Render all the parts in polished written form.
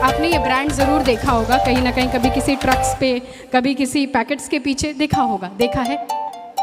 आपने ये ब्रांड ज़रूर देखा होगा कहीं ना कहीं, कभी किसी ट्रक्स पे, कभी किसी पैकेट्स के पीछे देखा होगा। देखा है?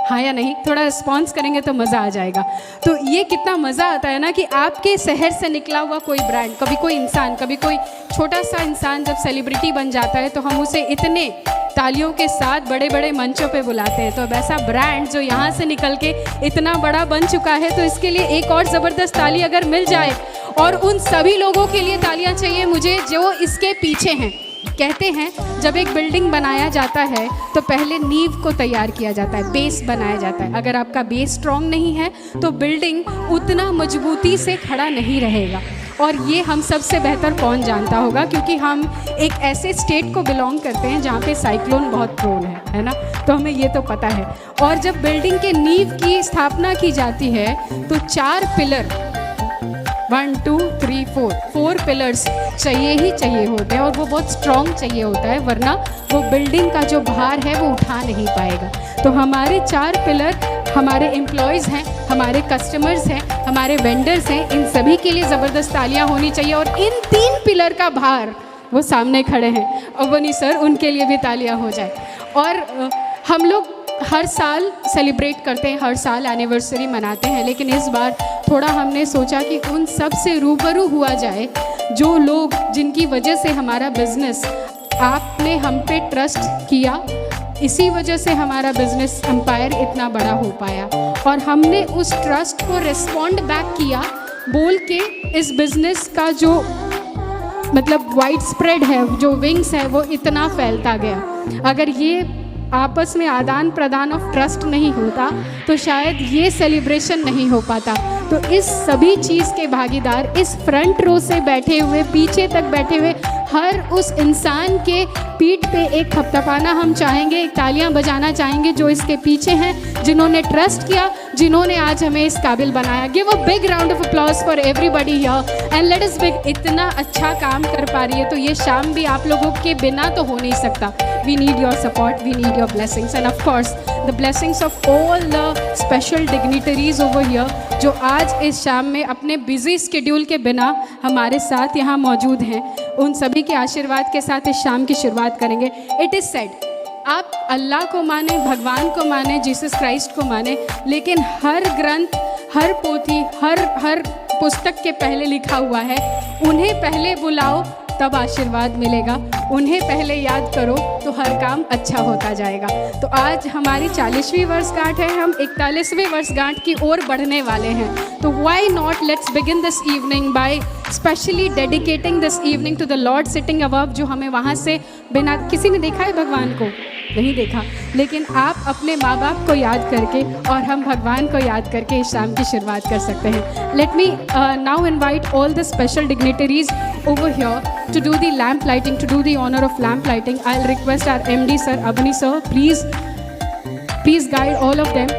हाँ या नहीं? थोड़ा रिस्पॉन्स करेंगे तो मज़ा आ जाएगा। तो ये कितना मज़ा आता है ना कि आपके शहर से निकला हुआ कोई ब्रांड, कभी कोई इंसान, कभी कोई छोटा सा इंसान जब सेलिब्रिटी बन जाता है तो हम उसे इतने तालियों के साथ बड़े बड़े मंचों पे बुलाते हैं। तो अब ऐसा ब्रांड जो यहाँ से निकल के इतना बड़ा बन चुका है, तो इसके लिए एक और ज़बरदस्त ताली अगर मिल जाए। और उन सभी लोगों के लिए तालियां चाहिए मुझे जो इसके पीछे हैं। कहते हैं जब एक बिल्डिंग बनाया जाता है तो पहले नींव को तैयार किया जाता है, बेस बनाया जाता है। अगर आपका बेस स्ट्रॉन्ग नहीं है तो बिल्डिंग उतना मजबूती से खड़ा नहीं रहेगा। और ये हम सबसे बेहतर कौन जानता होगा, क्योंकि हम एक ऐसे स्टेट को बिलोंग करते हैं जहाँ पे साइक्लोन बहुत प्रोन है ना, तो हमें ये तो पता है। और जब बिल्डिंग के नींव की स्थापना की जाती है तो 4 पिलर, 1 2 3 4 पिलर्स चाहिए ही चाहिए होते हैं। और वो बहुत स्ट्रॉन्ग चाहिए होता है, वरना वो बिल्डिंग का जो भार है वो उठा नहीं पाएगा। तो हमारे 4 पिलर हमारे एम्प्लॉयज़ हैं, हमारे कस्टमर्स हैं, हमारे वेंडर्स हैं, इन सभी के लिए ज़बरदस्त तालियां होनी चाहिए। और इन 3 पिलर का भार वो सामने खड़े हैं, अवनी सर, उनके लिए भी तालियां हो जाए। और हम लोग हर साल सेलिब्रेट करते हैं, हर साल एनिवर्सरी मनाते हैं, लेकिन इस बार थोड़ा हमने सोचा कि उन सब से रूबरू हुआ जाए जो लोग, जिनकी वजह से हमारा बिज़नेस, आपने हम पे ट्रस्ट किया, इसी वजह से हमारा बिज़नेस एम्पायर इतना बड़ा हो पाया। और हमने उस ट्रस्ट को रिस्पॉन्ड बैक किया बोल के इस बिज़नेस का जो मतलब वाइड स्प्रेड है, जो विंग्स है, वो इतना फैलता गया। अगर ये आपस में आदान प्रदान ऑफ ट्रस्ट नहीं होता तो शायद ये सेलिब्रेशन नहीं हो पाता। तो इस सभी चीज़ के भागीदार, इस फ्रंट रो से बैठे हुए, पीछे तक बैठे हुए हर उस इंसान के पीठ पे एक थपथपाना हम चाहेंगे, एक तालियां बजाना चाहेंगे जो इसके पीछे हैं, जिन्होंने ट्रस्ट किया, जिन्होंने आज हमें इस काबिल बनाया। Give a big round of applause for everybody here and let us big. इतना अच्छा काम कर पा रही है तो ये शाम भी आप लोगों के बिना तो हो नहीं सकता। We need your support, we need your blessings and of course the blessings of all the special dignitaries over here जो आज इस शाम में अपने बिजी स्केड्यूल के बिना हमारे साथ यहाँ मौजूद हैं। उन सभी के आशीर्वाद के साथ इस शाम की शुरुआत करेंगे। इट इज़ सेड, आप अल्लाह को माने, भगवान को माने, जीसस क्राइस्ट को माने, लेकिन हर ग्रंथ, हर पोथी, हर पुस्तक के पहले लिखा हुआ है, उन्हें पहले बुलाओ तब आशीर्वाद मिलेगा, उन्हें पहले याद करो तो हर काम अच्छा होता जाएगा। तो आज हमारी 40वीं वर्षगांठ है, हम 41वें वर्षगांठ की ओर बढ़ने वाले हैं। तो why not, let's begin this evening by specially dedicating this evening to the lord sitting above, जो हमें वहाँ से बिना, किसी ने देखा है भगवान को? नहीं देखा, लेकिन आप अपने माँ बाप को याद करके और हम भगवान को याद करके इस शाम की शुरुआत कर सकते हैं। Let me now invite all the special dignitaries over here to do the lamp lighting, to do the honor of lamp lighting. I'll request our MD sir, Abani sir, please guide all of them.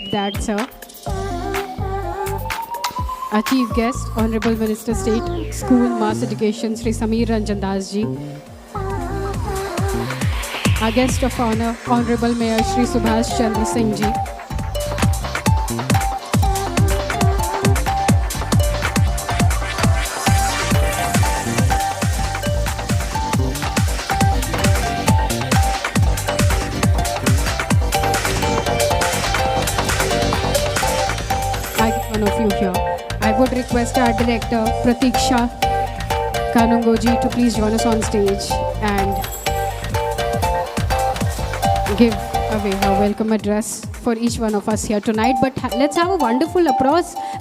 take that, sir. Our chief guest, Honorable Minister State School Mass Education, Sri Sameer Ranjan Das ji. Our guest of honor, Honorable Mayor Sri Subhash Chandra Singh ji. One of you here. I would request our director Pratiksha Kanungoji to please join us on stage and give away her welcome address for each one of us here tonight. But let's have a wonderful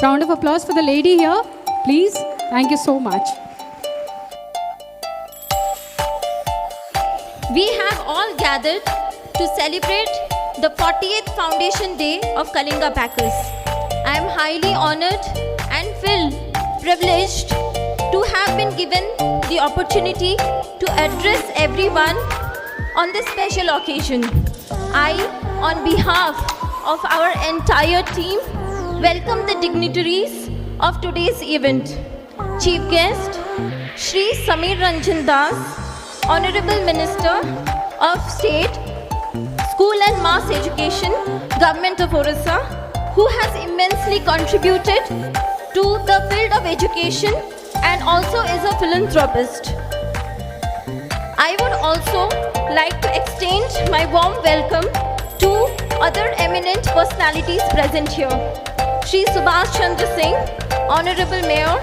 round of applause for the lady here, please. Thank you so much. We have all gathered to celebrate the 40th Foundation Day of Kalinga Packers. I am highly honored and feel privileged to have been given the opportunity to address everyone on this special occasion. I, on behalf of our entire team, welcome the dignitaries of today's event. Chief guest, Shri Sameer Ranjan Das, Honorable Minister of State, School and Mass Education, Government of Orissa, who has immensely contributed to the field of education and also is a philanthropist. I would also like to extend my warm welcome to other eminent personalities present here. Shri Subhash Chandra Singh, Honorable Mayor,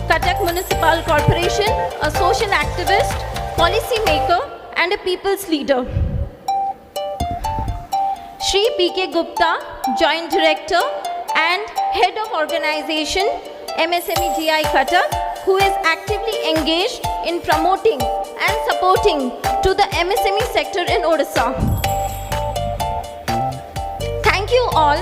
Cuttack Municipal Corporation, a social activist, policy maker and a people's leader. Shri P.K. Gupta, Joint Director and Head of Organization, MSME GI Cuttack, who is actively engaged in promoting and supporting to the MSME sector in Odisha. Thank you all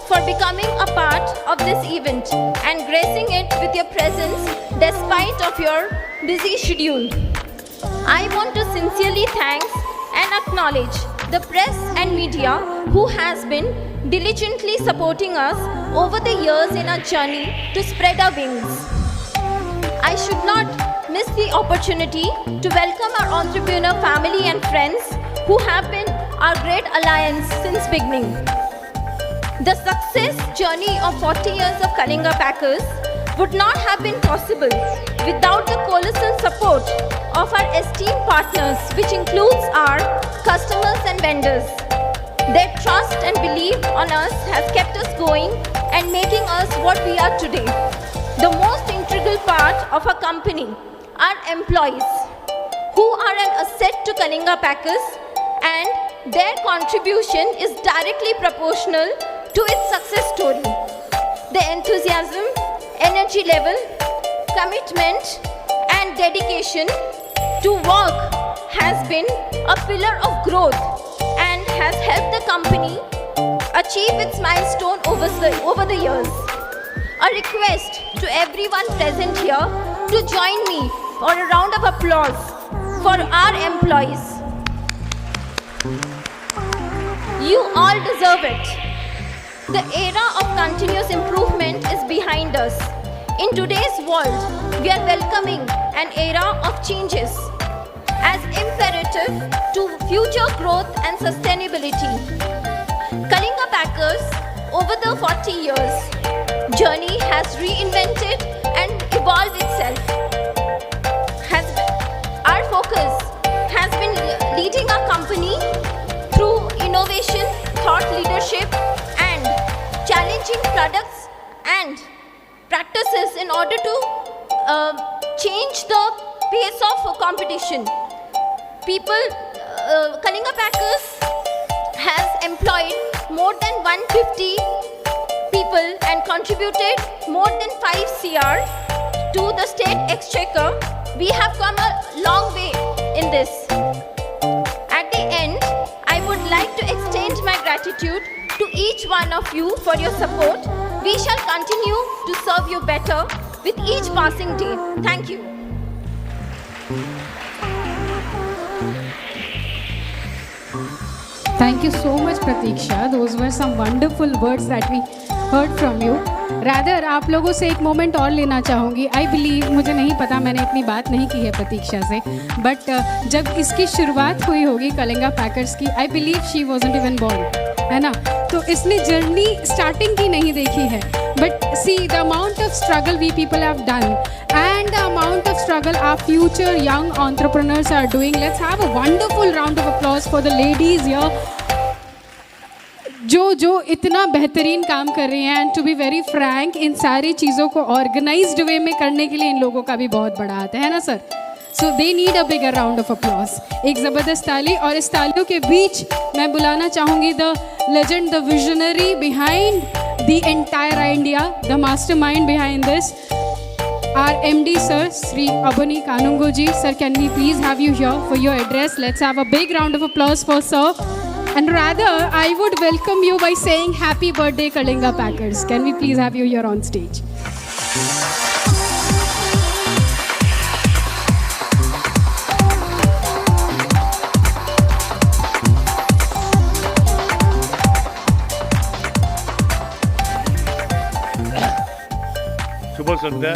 for becoming a part of this event and gracing it with your presence despite of your busy schedule. I want to sincerely thank and acknowledge the press and media who has been diligently supporting us over the years in our journey to spread our wings. I should not miss the opportunity to welcome our entrepreneur family and friends who have been our great alliance since beginning. The success journey of 40 years of Kalinga Packers would not have been possible without the colossal support of our esteemed partners, which includes our customers and vendors. Their trust and belief on us has kept us going and making us what we are today. The most integral part of our company are employees, who are an asset to Kalinga Packers, and their contribution is directly proportional to its success story. The enthusiasm, energy level, commitment and dedication to work has been a pillar of growth and has helped the company achieve its milestone over the years. A request to everyone present here to join me for a round of applause for our employees. You all deserve it. The era of continuous improvement is behind us. In today's world, we are welcoming an era of changes as imperative to future growth and sustainability. Kalinga Packers, over the 40 years journey, has reinvented and evolved itself. Our focus has been leading our company through innovation, thought leadership, and challenging products and practices in order to change the pace of competition. Kalinga Packers has employed more than 150 people and contributed more than 5 CR to the state exchequer. We have come a long way in this. At the end, I would like to extend my gratitude to each one of you for your support. We shall continue to serve you better with each passing day. Thank you. Thank you so much, Pratiksha. Those were some wonderful words that we heard from you. Rather, आप लोगों से एक moment और लेना चाहूँगी. I believe, मुझे नहीं पता, मैंने इतनी बात नहीं की है प्रतीक्षा से, बट जब इसकी शुरुआत हुई होगी कलिंगा पैकर्स की, I believe she wasn't even born, है ना? तो इसने जर्नी स्टार्टिंग की नहीं देखी है, but see the amount of struggle we people have done and the amount of struggle our future young entrepreneurs are doing. Let's have a wonderful round of applause for the ladies here जो इतना बेहतरीन काम कर रही हैं. And to be very frank, इन सारी चीज़ों को ऑर्गेनाइज्ड वे में करने के लिए इन लोगों का भी बहुत बड़ा हाथ है ना sir. So they need a bigger round of applause. एक ज़बरदस्त ताली. और इस तालियों के बीच मैं बुलाना चाहूँगी the legend, the visionary behind the entire India, the master mind behind this, our MD sir, Sri Abani Kanungo ji. Sir, can we please have you here for your address? Let's have a big round of applause for sir. And rather, I would welcome you by saying happy birthday Kalinga Packers. Can we please have you here on stage? शुभ संध्या.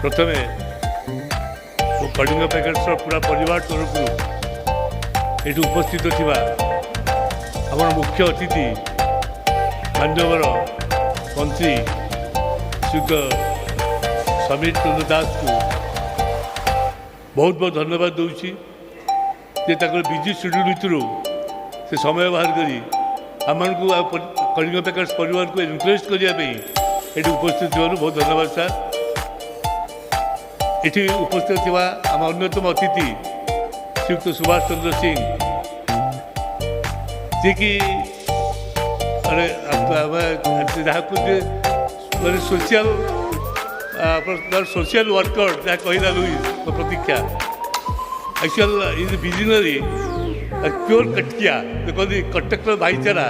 प्रथमे मो Kalinga packets पूरा परिवार तरफ ये उपस्थित थिबा आम मुख्य अतिथि मान्यवर मंत्री श्री समीर चंद्र दास को बहुत बहुत धन्यवाद दूसरी बिजी शेड्यूल भितर से समय बाहर करी आम को कलिंगा पैकेट्स परिवार को एनकरेज करने ये उपस्थित थी बहुत धन्यवाद सर. ये उपस्थित थी आम अन्यतम अतिथि श्रीयुक्त सुभाष चंद्र सिंह जी की जहाँ मैंने सोशल वर्कर जहाँ कहला Louis Pratiksha actual is visionary pure कटकिया कहते कटक भाईचारा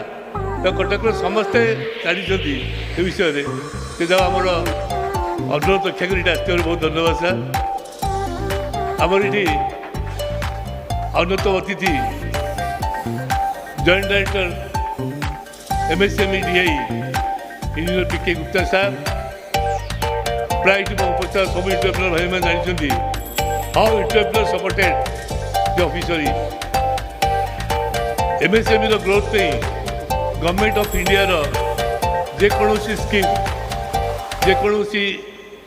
कटक समस्ते जानी ए विषय से जब आमर अनुरोध रक्षा कर बहुत धन्यवाद सर. आमर ये अन्यतम अतिथि joint director MSME DI engineer PK Gupta sir. प्राय पचास सब इंटरप्रेन्योर भाई मैंने जानते how entrepreneur supported the officer. MSME growth नहीं गवर्नमेंट ऑफ इंडिया जेकोसी स्कीम जेकोसी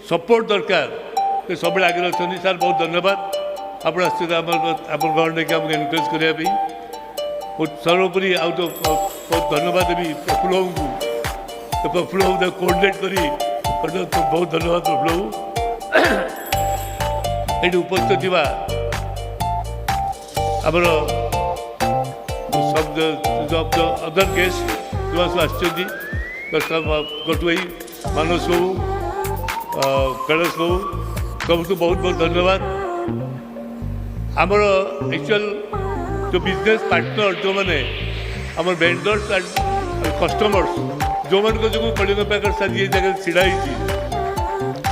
सपोर्ट दरकार सब आगे अच्छा सर. बहुत धन्यवाद आप घर लेकिन आमको एनकरेज करने. सर्वोपरि आउ तो बहुत धन्यवाद देवी प्रफुल्ल को प्रफुल्ल कोऑर्डिनेट कर बहुत धन्यवाद प्रफुल्ल. ये उपस्थित थी आमर सब अदर गेस्ट जो सब गटुई मानस बाबू कैलाश बाबू सबको बहुत बहुत धन्यवाद. आमर एक्चुअल जो बिजनेस पार्टनर जो मैंने आम वेंडर्स एंड कस्टमर्स जो मान जो कलिंगा पैकेट्स आज ये जगह छिड़ा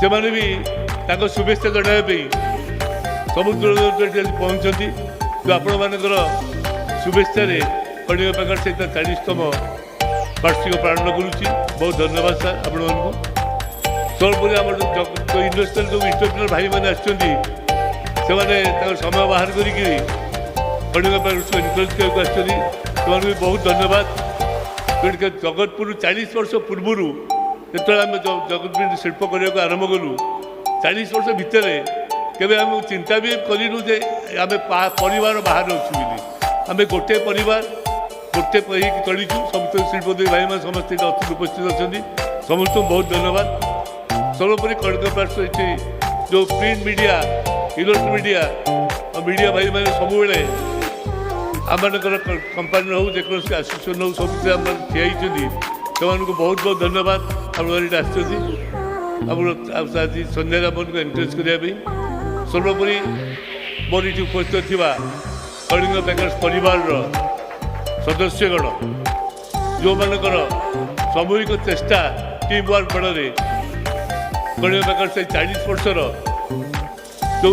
से भी शुभेच्छा जनावाई सब दूर दूर पहुँचती. जो आपण मानकर शुभेच्छा कलिंगा पैकेट्स 40तम वार्षिक पालन करुच्ची. बहुत धन्यवाद सर आपण मानू. सर्वोपरि आम जो इंडस्ट्रियल जो इंटरप्रेन्योर भाई मैंने आसमें समय बाहर करिकी कलिंगा पैकेट्स को एनकरेज करके भी बहुत धन्यवाद. जगतपुर 40 वर्ष पूर्व जो आम जगतपुर शिल्प करने को आरंभ कलु 40 वर्ष भितर केवे आम चिंता भी करूँ जे आम परिवार बाहर अच्छु आम गोटे परिवार गोटे चलीचु. समस्त शिल्पद्वी भाई मैंने समस्त उपस्थित अच्छा समस्त बहुत धन्यवाद. सर्वोपरि कलिंगा पैकेट्स जो प्रिंट मीडिया इलेक्ट्रोनिक मीडिया और मीडिया भाई मैंने सब आम कंपानी हो जेकोसी आसोसिएसन हो सब ठिया से बहुत बहुत धन्यवाद. आज संध्यारे आपको एनकरेज करने. सर्वोपरि मोर ये उपस्थित थी कलिंगा पैकेट्स परिवार सदस्यगण जो मानकर सामूहिक चेष्टा टीम वर्क बड़े कलिंगा पैकेट्स 40 वर्षर जो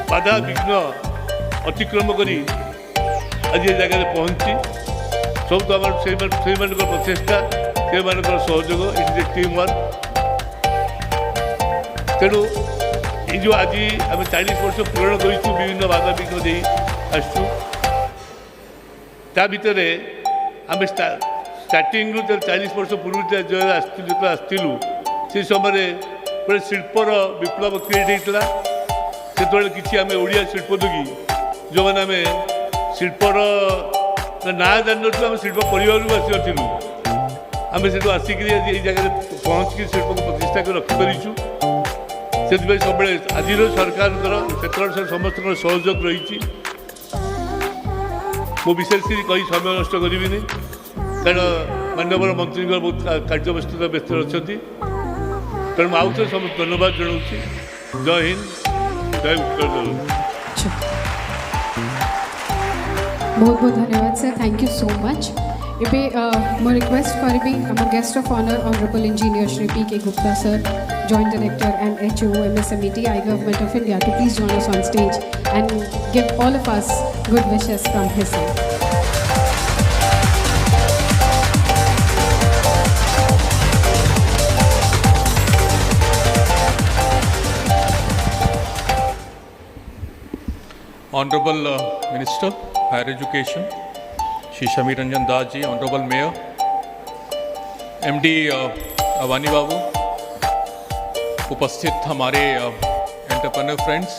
बाधा विघ्न अतिक्रम करी आज ये जगह पहुँची सब तो आम से प्रचेषा से सहयोग इट इज टीम वर्क तेणु ये जो आज आम 40 वर्ष पूरण करूँ विभिन्न बाधा विघ्न दे आसु भितर आम स्टार्टिंग 40 वर्ष पूर्व जो आसलु से समय गोटे शिल्पर विप्लव क्रिएट होता से किसी आम ओडिया शिल्पोद्योगी जो मैंने आम शिल्पर ना जान आम शिल्प परिवार आसी नू आम से आसिक जगह पहुँचिक शिल्प को प्रतिष्ठा कर रखिपरिचु से सब आज सरकार से समस्त सहयोग रही मो विशेष कही समय नष्ट करी कारण माननीय मंत्री बहुत कार्यव्यस्तता व्यस्त अच्छा तेणु आउ थे समस्त धन्यवाद जनाऊँ जय हिंद जय उत्तर। बहुत बहुत धन्यवाद sir, thank you so much. ଏବେ ମୁଁ ରିକ୍ୱେଷ୍ଟ କରିବି ଆମ guest of honour honourable engineer Shri PK Gupta sir, Joint Director and HO MSMET I Government of India, to please join us on stage and give all of us good wishes from his side. Honorable Minister, Higher Education, Shri Shami Ranjan Das ji, honourable mayor, MD Avani Babu, उपस्थित हमारे entrepreneur friends,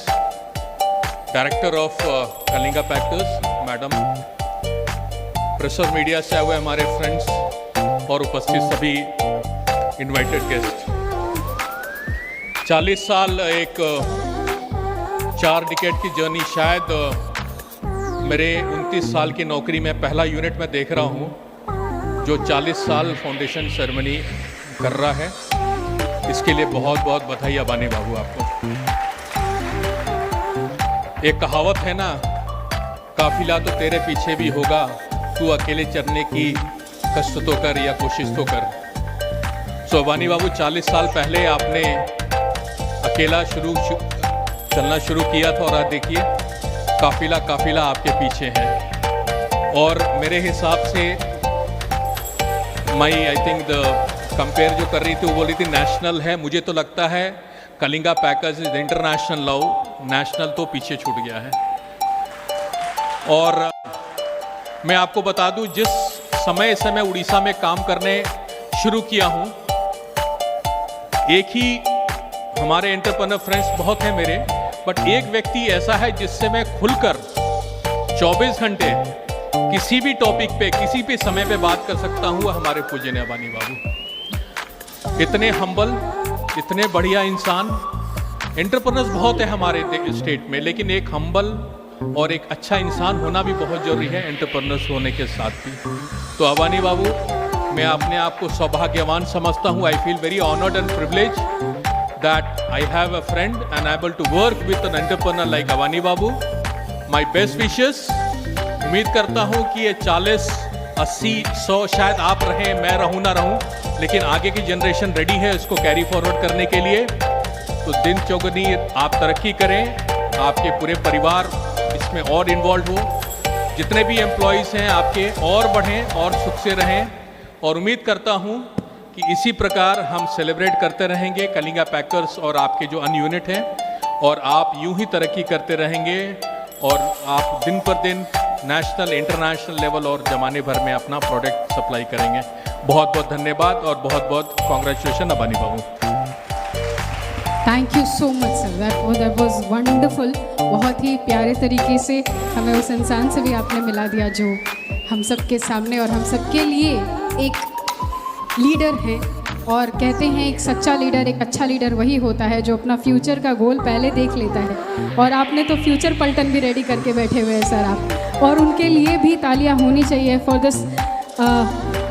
director of Kalinga packers madam, press और media से आए हुए हमारे friends और उपस्थित सभी इनवाइटेड गेस्ट। 40 साल एक 4 डिकेड की जर्नी, शायद मेरे 29 साल की नौकरी में पहला यूनिट में देख रहा हूँ जो 40 साल फाउंडेशन सेरेमनी कर रहा है। इसके लिए बहुत बहुत बधाई अबानी बाबू आपको। एक कहावत है ना, काफिला तो तेरे पीछे भी होगा, तू अकेले चलने की कष्ट तो कर या कोशिश तो कर। सो अबानी बाबू 40 साल पहले आपने अकेला चलना शुरू किया था और आज देखिए काफिला आपके पीछे है। और मेरे हिसाब से आई थिंक द कंपेयर जो कर रही थी वो बोल रही थी नेशनल है, मुझे तो लगता है Kalinga packers is international now, national तो पीछे छूट गया है। और मैं आपको बता दूं, जिस समय से मैं उड़ीसा में काम करने शुरू किया हूं, एक ही हमारे एंटरप्रेन्योर फ्रेंड्स बहुत हैं मेरे, बट एक व्यक्ति ऐसा है जिससे मैं खुलकर 24 घंटे किसी भी टॉपिक पे किसी भी समय पे बात कर सकता हूँ, हमारे पूजनीय अबानी बाबू। इतने हम्बल, इतने बढ़िया इंसान। एंटरप्रेन्योर्स बहुत है हमारे स्टेट में, लेकिन एक हम्बल और एक अच्छा इंसान होना भी बहुत जरूरी है एंटरप्रेन्योर्स होने के साथ भी। तो अबानी बाबू, मैं अपने आप को सौभाग्यवान समझता हूँ। I feel very honoured and privilege that I have a friend and able to work with an entrepreneur like Avani Babu. My best wishes। उम्मीद करता हूँ कि ये 40, 80, 100 शायद आप रहें, मैं रहूँ ना रहूँ, लेकिन आगे की जनरेशन रेडी है इसको कैरी फॉरवर्ड करने के लिए। तो दिन चौगुनी आप तरक्की करें, आपके पूरे परिवार इसमें और इन्वॉल्व हो, जितने भी एम्प्लॉयज़ हैं आपके और बढ़ें और सुख से रहें। और उम्मीद करता हूँ कि इसी प्रकार हम सेलिब्रेट करते रहेंगे कलिंगा पैकर्स और आपके जो अन्य यूनिट हैं, और आप यूं ही तरक्की करते रहेंगे और आप दिन पर दिन नेशनल इंटरनेशनल लेवल और ज़माने भर में अपना प्रोडक्ट सप्लाई करेंगे। बहुत बहुत धन्यवाद और बहुत बहुत congratulation Abani Babu. Thank you so much sir, that was wonderful. बहुत ही प्यारे तरीके से हमें उस इंसान से भी आपने मिला दिया जो हम सब के सामने और हम सब के लिए एक लीडर है। और कहते हैं एक सच्चा लीडर, एक अच्छा लीडर वही होता है जो अपना फ्यूचर का गोल पहले देख लेता है। और आपने तो फ्यूचर पलटन भी रेडी करके बैठे हुए हैं सर आप, और उनके लिए भी तालियां होनी चाहिए for this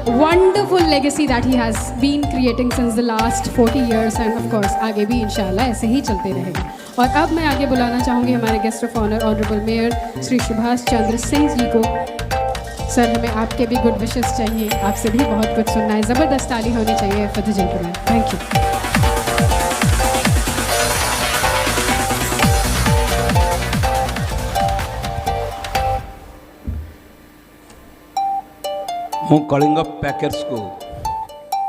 wonderful legacy that he has been creating since the last 40 years, and of course आगे भी इंशाल्लाह ऐसे ही चलते रहेगा। और अब मैं आगे बुलाना चाहूँगी हमारे guest of honour honourable mayor Shri Subhash Chandra Singh ji को। सर, हमें आपके भी गुड विशेस चाहिए, आपसे भी बहुत कुछ सुनना है। ज़बरदस्त ताली होनी चाहिए for the gentleman. Thank you. ମୁଁ କଳିଙ୍ଗ ପ୍ୟାକେର୍ସ को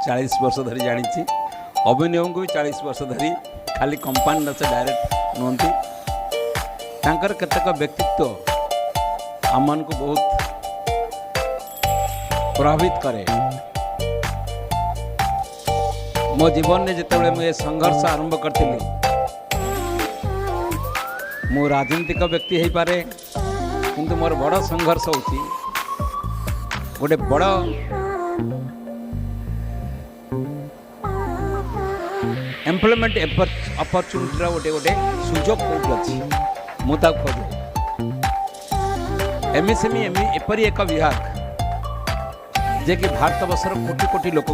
40 वर्ष धरी जानी अभिनव को भी 40 वर्ष धरी खाली कंपानी से डायरेक्ट नुहति तांकर केतक व्यक्तित्व आमन को बहुत प्रभावित करे। मो जीवन में जितेबाला मुझे संघर्ष आरंभ करी मु राजनीतिक व्यक्ति हो पारे किंतु मोर बड़ संघर्ष होची गोटे बड़ एम्प्लॉयमेंट अपॉर्चुनिटी गोटे गोटे सुजोग कौटी अच्छी मुझे खोजे एमएसएमई एपरी एक विभाग जे कि भारत वर्षर कोटी कोटी लोक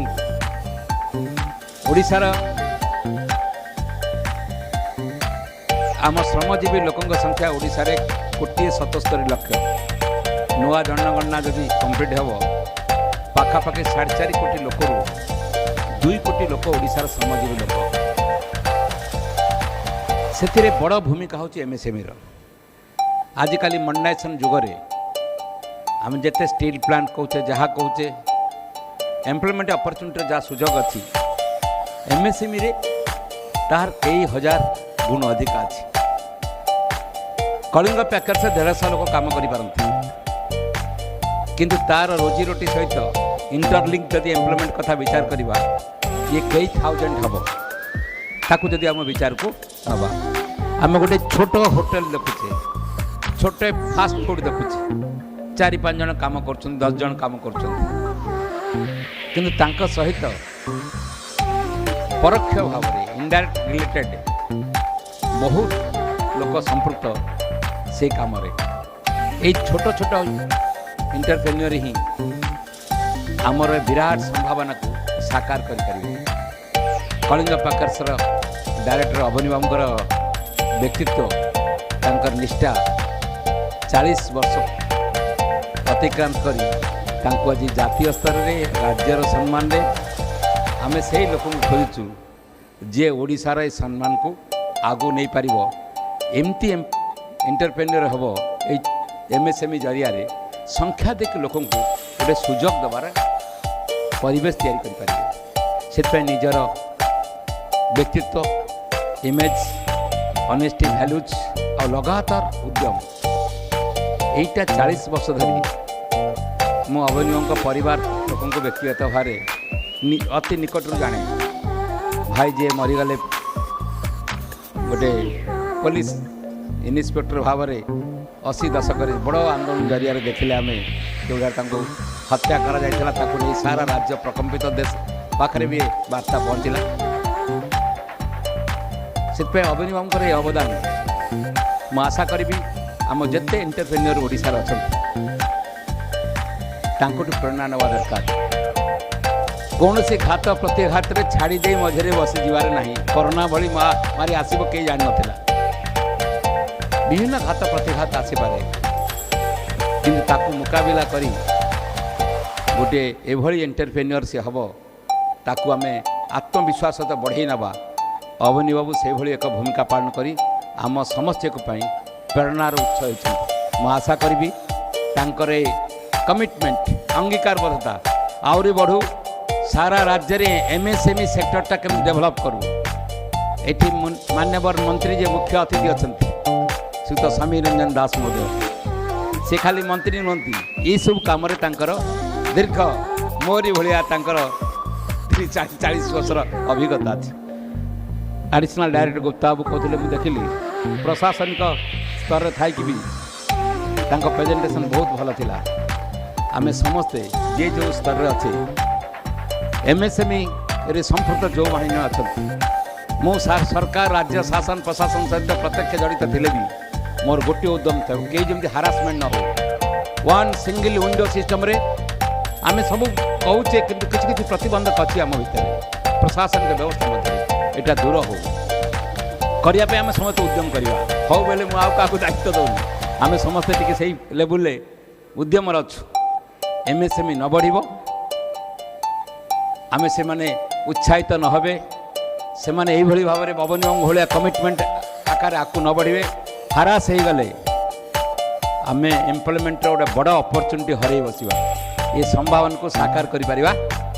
ओडिशार आम श्रमजीवी लोकों संख्या ओडिशार 1,77,00,000 नुआ जनगणना जदि कंप्लीट हम पाखापाखि 4.5 कोटी लोक 2 कोटी लोक ओडिशार श्रमजीवी लोक से बड़ भूमिका हूँ एमएसएमई आजिकल मॉडर्नाइजेशन जुगरे आम जिते स्टील प्लांट कौचे जहाँ कौचे एम्प्लॉयमेंट अपॉर्चुनिटी जहाँ सुजोग अच्छी एमएसएमई रे तार कई हजार गुण अधिक अच्छी कलिंग पैकेट से 150 लोक काम करते किंतु तार रोजी रोटी सहित इंटरलिंक जदि एम्प्लॉयमेंट कथा विचार करवा ये कई थाउजेंड हम ताकू जदि आम विचार को नवा आम गोटे छोट होटेल देखुचे छोटे फास्ट फूड देखुचे 4-5 जन काम कर 10 जन काम कर सहित परोक्ष भाव में इनडायरेक्ट रिलेटेड बहुत लोक संपृक्त से काम ये छोट छोट इंटरप्रेन्योर ही आमर विराट संभावना को साकार करें। कलिंग पैकेट्स डायरेक्टर अभिनवंकर व्यक्तित्व तांकर निष्ठा 40 वर्ष अतिक्रांत करी आज जातीय स्तर में राज्यर सम्मान रे आमे से लोक खोजु जे ओडिशार सम्मान को आगू नहीं पार एमती इंटरप्रेन्योर हम एमएसएमई जरिया संख्याधिक लोक गोटे सुजोग देवार परिवेश तैयारी निजर व्यक्तित्व इमेज ऑनेस्टी वैल्यूज और लगातार उद्यम यहीटा 40 वर्ष धरी मो अभिनव परिवार लोक व्यक्तिगत भाव अति निकट जाने भाई जे मरीगले गोटे पुलिस इन्स्पेक्टर भाव में 80 दशक बड़ आंदोलन जरिया देखिले आम जो हत्या करा सारा राज्य प्रकम्पित देश पाखे भी वार्ता पहुँचला से अभिनवंकर ये अवदान मु आशा करी आम जिते इंटरप्रेन्योर ओडिशार अच्छा प्रेरणा नवा दरकार कौन से घात प्रतिघात में छाड़ी दे मझे बसी जीवार ना कोरोना भली महामारी आसब कई जान नाला विभिन्न घात प्रतिघात आसपे कि मुकाबला करी गोटे एभली एंटरप्रेन्योर से हम ताकू आम आत्मविश्वास तो बढ़ई नवा अभिनव बाबू से भली एक भूमिका पालन करी आम समस्त प्रेरणार उत्स होती मु आशा करी कमिटमेंट अंगीकारबद्धता आहरी बढ़ू सारा राज्य में एमएसएमई सेक्टरटा केम डेभलप करूँ एठी मान्यवर मंत्री जे मुख्य अतिथि अच्छा श्रीयुत समीर रंजन दास महोदय से खाली मंत्री नुहति ये सब कम दीर्घ मोरी भाया 40 वर्षर अभिज्ञता अच्छी एडिशनल डायरेक्टर गुप्ता बाबू कहते मुझे देखिली प्रशासनिक स्तर थी भी प्रेजेंटेशन बहुत भल था आम समस्ते जे जो स्तर अच्छे एमएसएमई रे संपृक्त जो बाहिनी अच्छा मो सरकार राज्य शासन प्रशासन सहित प्रत्यक्ष जड़ित थे भी मोर गोटे उद्यम था कई जमी हारासमेंट न हो वन सिंगल विंडो सिस्टम रे आम सब कहे कि किसी प्रतिबंधक अच्छी आम भितर प्रशासनिक व्यवस्था मध्य यहाँ दूर हो करने आम समस्त उद्यम करवा हो बोले मुझे क्या दायित्व दूनी आम समस्ते टी से लेवल उद्यम अच्छु एमएसएमई न बढ़ आम से उत्साहित न हे से भाव में अभिनव भाया कमिटमेंट आकार आकू न बढ़े हारास हो गले आम एम्प्लॉयमेंट गोटे बड़ अपॉर्चुनिटी हर बसवा ये संभावना को साकार करिपारिबा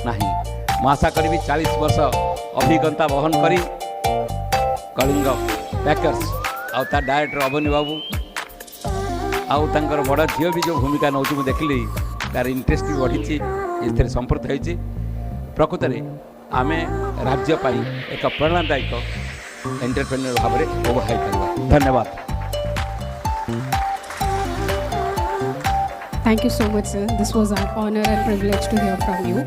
नाही। ମୁଁ ଆଶା କରିବି 40 ବର୍ଷ ଅଭିଜ୍ଞତା ବହନ କରି କଳିଙ୍ଗ ପ୍ୟାକର୍ସ ଆଉ ତା ଡାଇରେକ୍ଟର ଅବନୀ ବାବୁ ଆଉ ତାଙ୍କର ବଡ଼ ଝିଅ ବି ଯେଉଁ ଭୂମିକା ନେଉଛି ମୁଁ ଦେଖିଲି ତାର ଇଣ୍ଟରେଷ୍ଟ ବି ବଢ଼ିଛି, ଏଥିରେ ସମ୍ପୃକ୍ତ ହୋଇଛି। ପ୍ରକୃତରେ ଆମେ ରାଜ୍ୟ ପାଇଁ ଏକ ପ୍ରେରଣାଦାୟକ ଏଣ୍ଟରପ୍ରେନ୍ୟର ଭାବରେ ଉଭା ହୋଇପାରିବା। ଧନ୍ୟବାଦ। Thank you so much, sir. This was our honor and privilege to hear from you.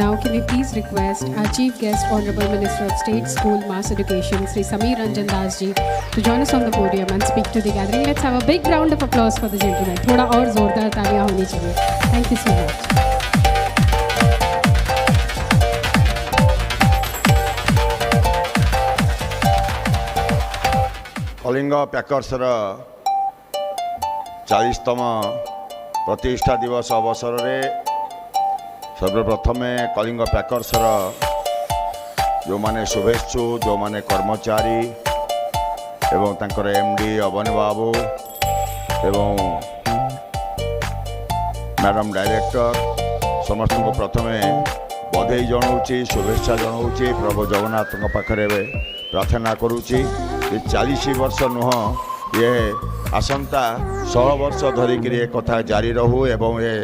Now, can we please request our Chief Guest, Honorable Minister of State, School, Mass Education, Sri Sameer Ranjan Das ji, to join us on the podium and speak to the gathering. Let's have a big round of applause for the gentleman. थोड़ा और जोरदार तालियां होनी चाहिए. Thank you so much. Kalinga पैकर्सर 40तम प्रतिष्ठा दिवस अवसर में सर्वप्रथम कलिंग पैकर्सर जो माने शुभेच्छु जो माने कर्मचारी एवं तांकर एमडी अबनी बाबू एवं मैडम डायरेक्टर समस्त को प्रथम बधाई जनाऊँगी शुभेच्छा जनाऊँगी प्रभु जगन्नाथ पाखे प्रार्थना करुँची 40 वर्ष नुह ये आसंता 100 वर्ष धरिक कथा जारी रहू एवं ये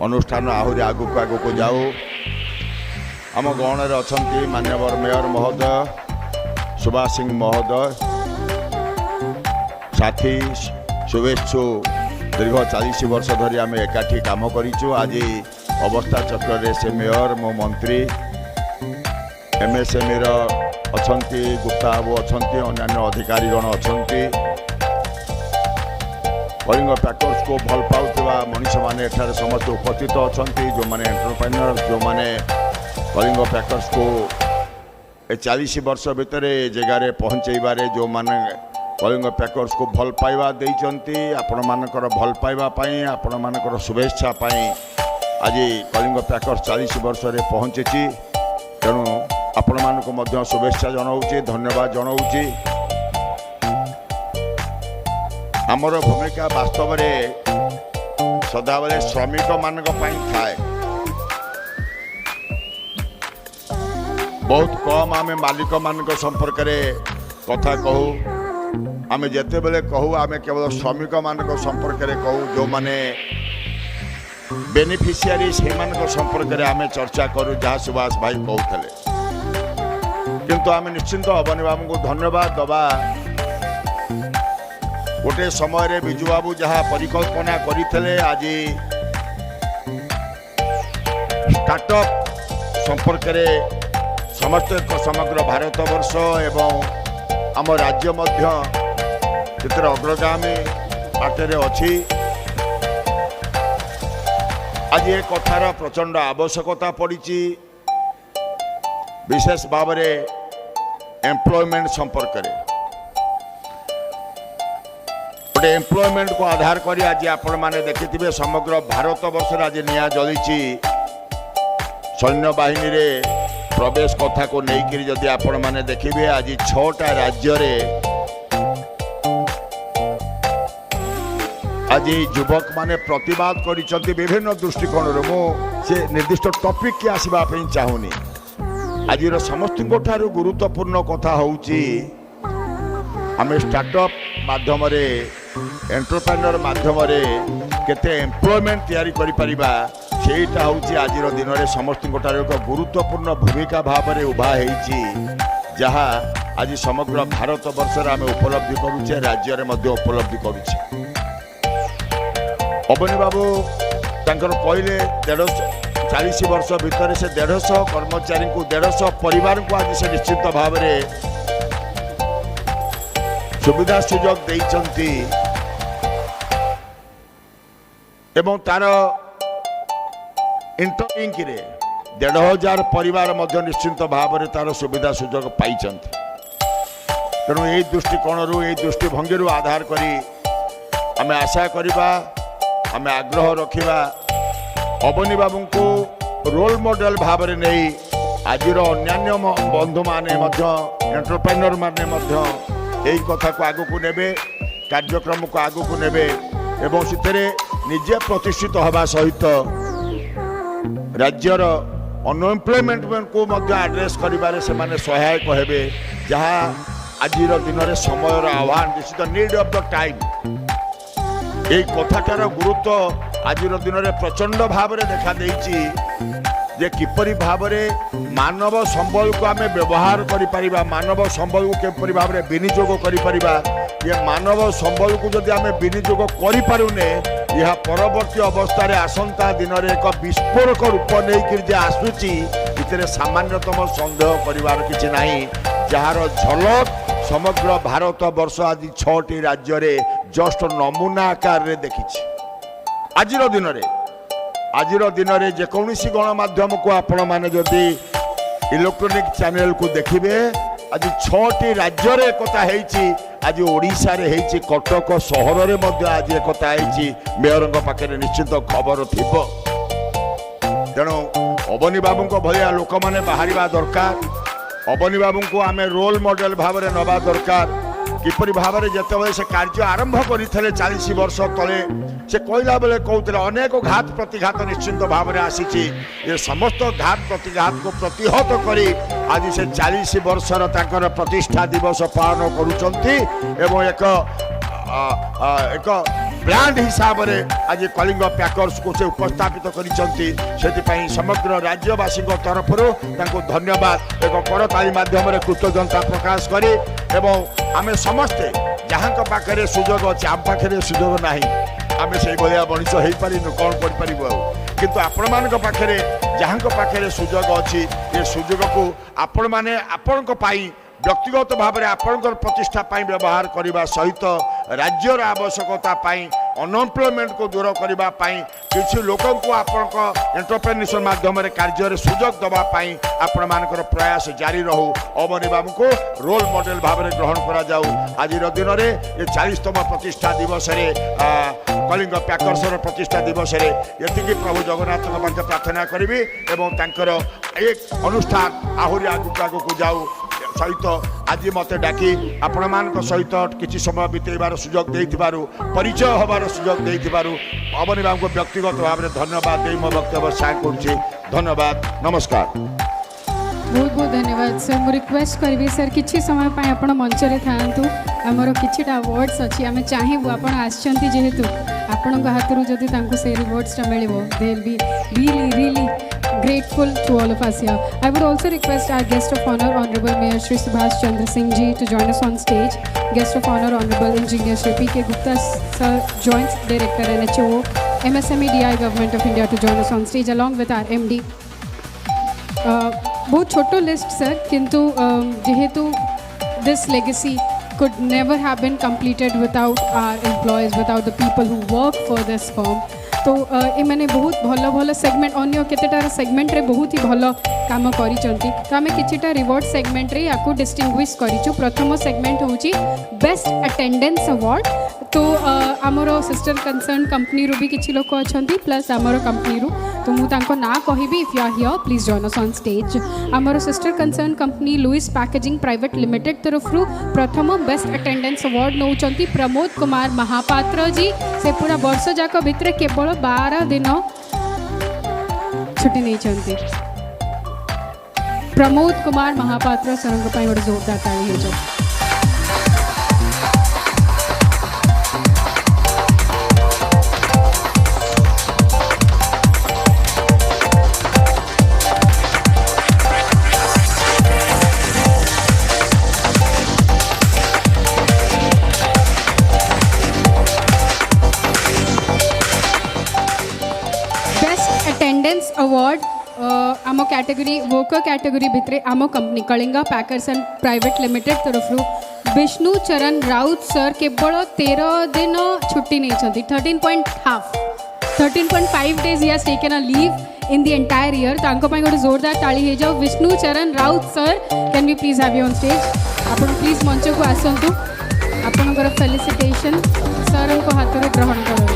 अनुष्ठान आहरी आगुक आगुक जाऊ। आम गणर अच्छा मान्यवर मेयर महोदय सुभाष सिंह महोदय साथी शुभेच्छु दीर्घ 40 वर्ष धरी आम एकाठी काम करूँ। आज अवस्था चक्र से मेयर मो मंत्री एमएसएमई अच्छा गुप्ता बाबू अच्छा अन्य अधिकारी गण अच्छा कलिंग पैकर्स को भल पाउथिबा मनीष माने एठारे समस्त उपस्थित अच्छा जो माने एंटरप्रेन्योर जो माने कलिंग पैकर्स को 40 वर्ष भितर जगार पहुँचेबारे जो माने कलिंग पैकर्स को भल पाइबा देइचंती आपण मानकर भल पाइबा पई आपण मानकर शुभेच्छा पई आज कलिंग पैकर्स 40 वर्ष रे पहुँची। तेणु आपण मानक मध्य शुभेच्छा जनाऊँगी धन्यवाद जनाऊँगी। आमर भूमिका वास्तव में सदाबले श्रमिक मानक पई थाए। बहुत कम आमे मालिक मानक संपर्क में कथा कहू आमे जेते बेले कहू आमे केवल श्रमिक मानक संपर्क में कहू जो माने बेनिफिशियरी से मानक संपर्क में आमे चर्चा करूँ जहाँ सुभाष भाई कहते किंतु आमे निश्चिंत अबनी बाबू को धन्यवाद दबा। गोटे समय रे बिजू बाबू जहाँ परिकल्पना करते आज स्टार्टअप संपर्क में समस्त समग्र भारत वर्ष एवं आम राज्य मध्य जितने अग्रगामी बाटर अच्छी आज ये कथार प्रचंड आवश्यकता पड़ी विशेष भाव में एम्प्लॉयमेंट संपर्क में गोटे एम्प्लॉयमेंट को आधार करी आज आपण माने देखिथिबे समग्र भारत वर्ष आज निया जली सैन्य बाहिनी रे प्रवेश कथा को लेकर जदि आपण माने देखिबे आज 6टा राज्य रे आज युवक माने प्रतिवाद करिसंती विभिन्न दृष्टिकोण मु से निर्दिष्ट टॉपिक की आसीबा पई चाहुनी। आज समस्त गुरुत्वपूर्ण कथा होउची आमे स्टार्टअप माध्यम रे एंटरप्रेन्योर माध्यम रे केते एम्प्लॉयमेंट तैयारी करि परिबा सेटा होउची आज दिन में समस्त एक गुरुत्वपूर्ण भूमिका भाव में उभा होइची जहाँ आज समग्र भारत वर्ष आम उपलब्धि करुचे राज्य में मध्य उपलब्धि करुचे। अबनी बाबू तांकर कहले 40 वर्ष भितर से 150 कर्मचारी को 150 परिवार को आज से निश्चित भाव में सुविधा सुजोग देइचंती एवं तार इंटरलिंक रे 1,500 परिवार मध्य निश्चित भाव में तार सुविधा सुजोग पाई। तेणु यही दृष्टिकोण यही दृष्टिभंगी आधार करी आम आशा करवा आम आग्रह रखा अबनी बाबू को रोल मॉडल भाव में नहीं आज अन्य बंधु माने एंटरप्रेन्योर माने यही कथा को आगू को नेबे कार्यक्रम को आगू को नेबे एवं से निजे प्रतिष्ठित हवा सहित राज्यर अनएम्प्लॉयमेंट को मध्य एड्रेस करिबारे से माने सहायक हेबे जहाँ आजिर दिन में समय आह्वान this is the need of the time এই কথাটার গুরুত্ব আজির দিনের প্রচন্ড ভাবে দেখা দিয়েছি যে কিপরি ভাবে মানব সম্বল কু আমি ব্যবহার করে মানব সম্বল কু কিপরি ভাবে বিনিযোগ করে ये मानव संबल को जदि आम विनियोग करें यह परवर्ती अवस्था आसंता दिन में एक विस्फोरक रूप नहीं आसूची इतने सामान्यतम सन्देह कर कि नहीं जार झलक समग्र भारत वर्ष आज 6टी राज्य रे जस्ट नमूना आकार रे देखी आजिर दिन में जेकोसी गणमाध्यम को आपण मैंने जदि इलेक्ट्रोनिक चैनल को देखिए आज 6टी राज्य रे एकता है आज ओडिशा रे हेछि कटक सहर रे मध्य आज एकता हेछि मेयर पाखे निश्चित खबर थिबो तेणु अबनी बाबू को भलिया लोक माने बाहरिबा दरकार अबनी बाबू को आमे रोल मॉडल भाव में नवा दरकार किपरि भाव में जिते से कार्य आरंभ करते 40 वर्ष तले से कहला बेले कहते अनेक घात प्रतिघात निश्चिंत भाव में आसी ये समस्त घात प्रतिघात को प्रतिहत करी आज से 40 वर्षर ताकर प्रतिष्ठा दिवस पालन करुचंती एवं एक ब्रांड हिसाब से आज कलिंग पैकर्स को से उपस्थापित करिसेंती समग्र राज्यवासी तरफ धन्यवाद एक करताली माध्यम कृतज्ञता प्रकाश करी एवं आमे समस्ते जहाँ पाखे सुजोग अच्छे आम पाखे सुजोग ना आम से भाया मनीष हो पारू कौन कर किंतु आपण मान पाखे जहाँ पाखे सुजोग अच्छी ये सुजोग को आपण मैंने आपण व्यक्तिगत भाव में आपणकर प्रतिष्ठा व्यवहार करने सहित राज्यर आवश्यकता अनएम्प्लॉयमेंट को दूर करने किसी लोक एंटरप्रेन्योरशिप माध्यम कार्य सुजोग देवाई आपण मानकर प्रयास जारी रहू अबनी बाबू को रोल मॉडल भाव में ग्रहण करा जाऊ आज दिन में ये 40तम प्रतिष्ठा दिवस कलिंग पैकर्स प्रतिष्ठा दिवस ये प्रभु जगन्नाथ पाखे प्रार्थना करी एवं एक अनुष्ठान आहरी आगू जाऊ सहित आज मत डाकी आपण मान सहित किसी समय बितेबार सुजोग परिचय हबार सुजोग अबनी बाबू को व्यक्तिगत भाव में धन्यवाद दे मो वक्तव्य सार कर धन्यवाद नमस्कार बहुत बहुत धन्यवाद सर मु रिक्वेस्ट करी सर किसी समय पर आप मंच में थांतु आमर किछिटा अवार्ड्स अच्छी आम चाहबू आपण आछंती जेहेतु आपण हाथ जदि से रिवार्ड्सटा मिल they will be really grateful to all of us here. I would also request our guest of honor, Honorable Mayor Shri Subhash Chandra Singh Ji, to join us on stage. Guest of honor, Honorable Engineer Shri P.K. Gupta Sir, Joint Director NHO, MSME DI Government of India, to join us on stage along with our MD. बहुत छोटो list sir किंतु जेहेतु this legacy could never have been completed without our employees, without the people who work for this firm. तो ये मैंने बहुत भल भल सेगमेंट अन्य केतेटार सेगमेंट रे बहुत ही भल काम करिसंती तो आमे किछिटा रिवॉर्ड सेगमेंट रे याकू डिस्टिंग्विश करिछु प्रथम सेगमेंट होची बेस्ट अटेंडेंस अवार्ड तो आमर सिस्टर कंसर्न कंपनी रू भी किछि लोक अछंती प्लस आमर कंपनी रू तो मु तांको ना कहिबी if you are here please join us on stage आमर sister concern company Louis packaging private limited तरफ रू प्रथम बेस्ट अटेंडेंस अवार्ड नौचंती प्रमोद कुमार महापात्र जी से पूरा वर्ष जाक भितर केवल 12 दिन छुट्टी नहीं चलती प्रमोद कुमार महापात्र सरंग पाई गोटे जोरदार ताली हो जाओ अवार्ड आम कैटेगरी वर्कर कैटेगरी भितर आम company Kalinga packers and private limited तरफ विष्णु चरण राउत सर केवल 13 दिन छुट्टी नहीं 13.5 days he has taken a leave in the entire year तो गोटे जोरदार ताली हो जाओ Vishnu Charan Raut sir can we please have you on stage आप प्लीज मंच को आसतु आपणकर फेलिसिटेशन सर को हाथ में ग्रहण करें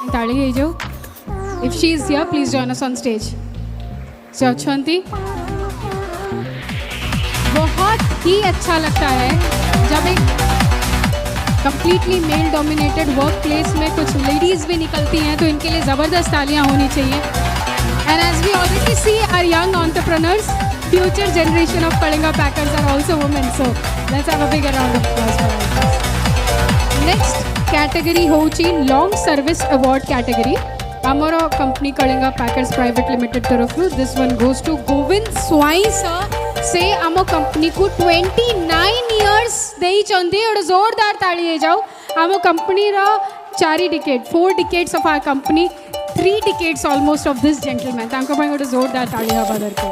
ताली हो जाओ If she is here, please join us on stage. So अच्छी बहुत ही अच्छा लगता है जब एक completely male dominated work place में कुछ ladies भी निकलती हैं तो इनके लिए ज़बरदस्त तालियां होनी चाहिए And as we already see, our young entrepreneurs, future generation of Kalinga Packers are also women. So let's have a big round of applause for all. Next category होची long service award category. आमर company Kalinga packers private limited तरफ this one goes to Govind Swain sir से आम company को 29 years देइचंती और जोरदार ताली हे जाऊ आम कंपनी रो 4 decade 4 decades of our company 3 decades almost of this gentleman तांको पई गोटे जोरदार ताली हबा दरकार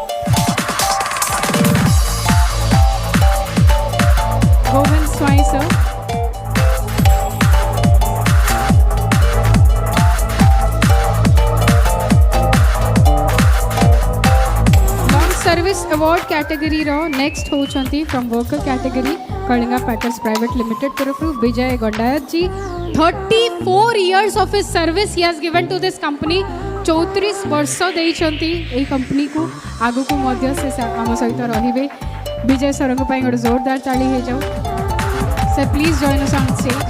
Govind Swain sir service award category रो नेक्स्ट होचंती from worker category Kalinga packers private limited तरफ Vijay Gandayat ji 34 years of his service he has given to this company 34 वर्ष देइचंती ए कंपनी को आगु को मध्य से आम सहित रहिबे विजय सर को पई गोटे जोरदार ताली हे जाऊ sir please join us on stage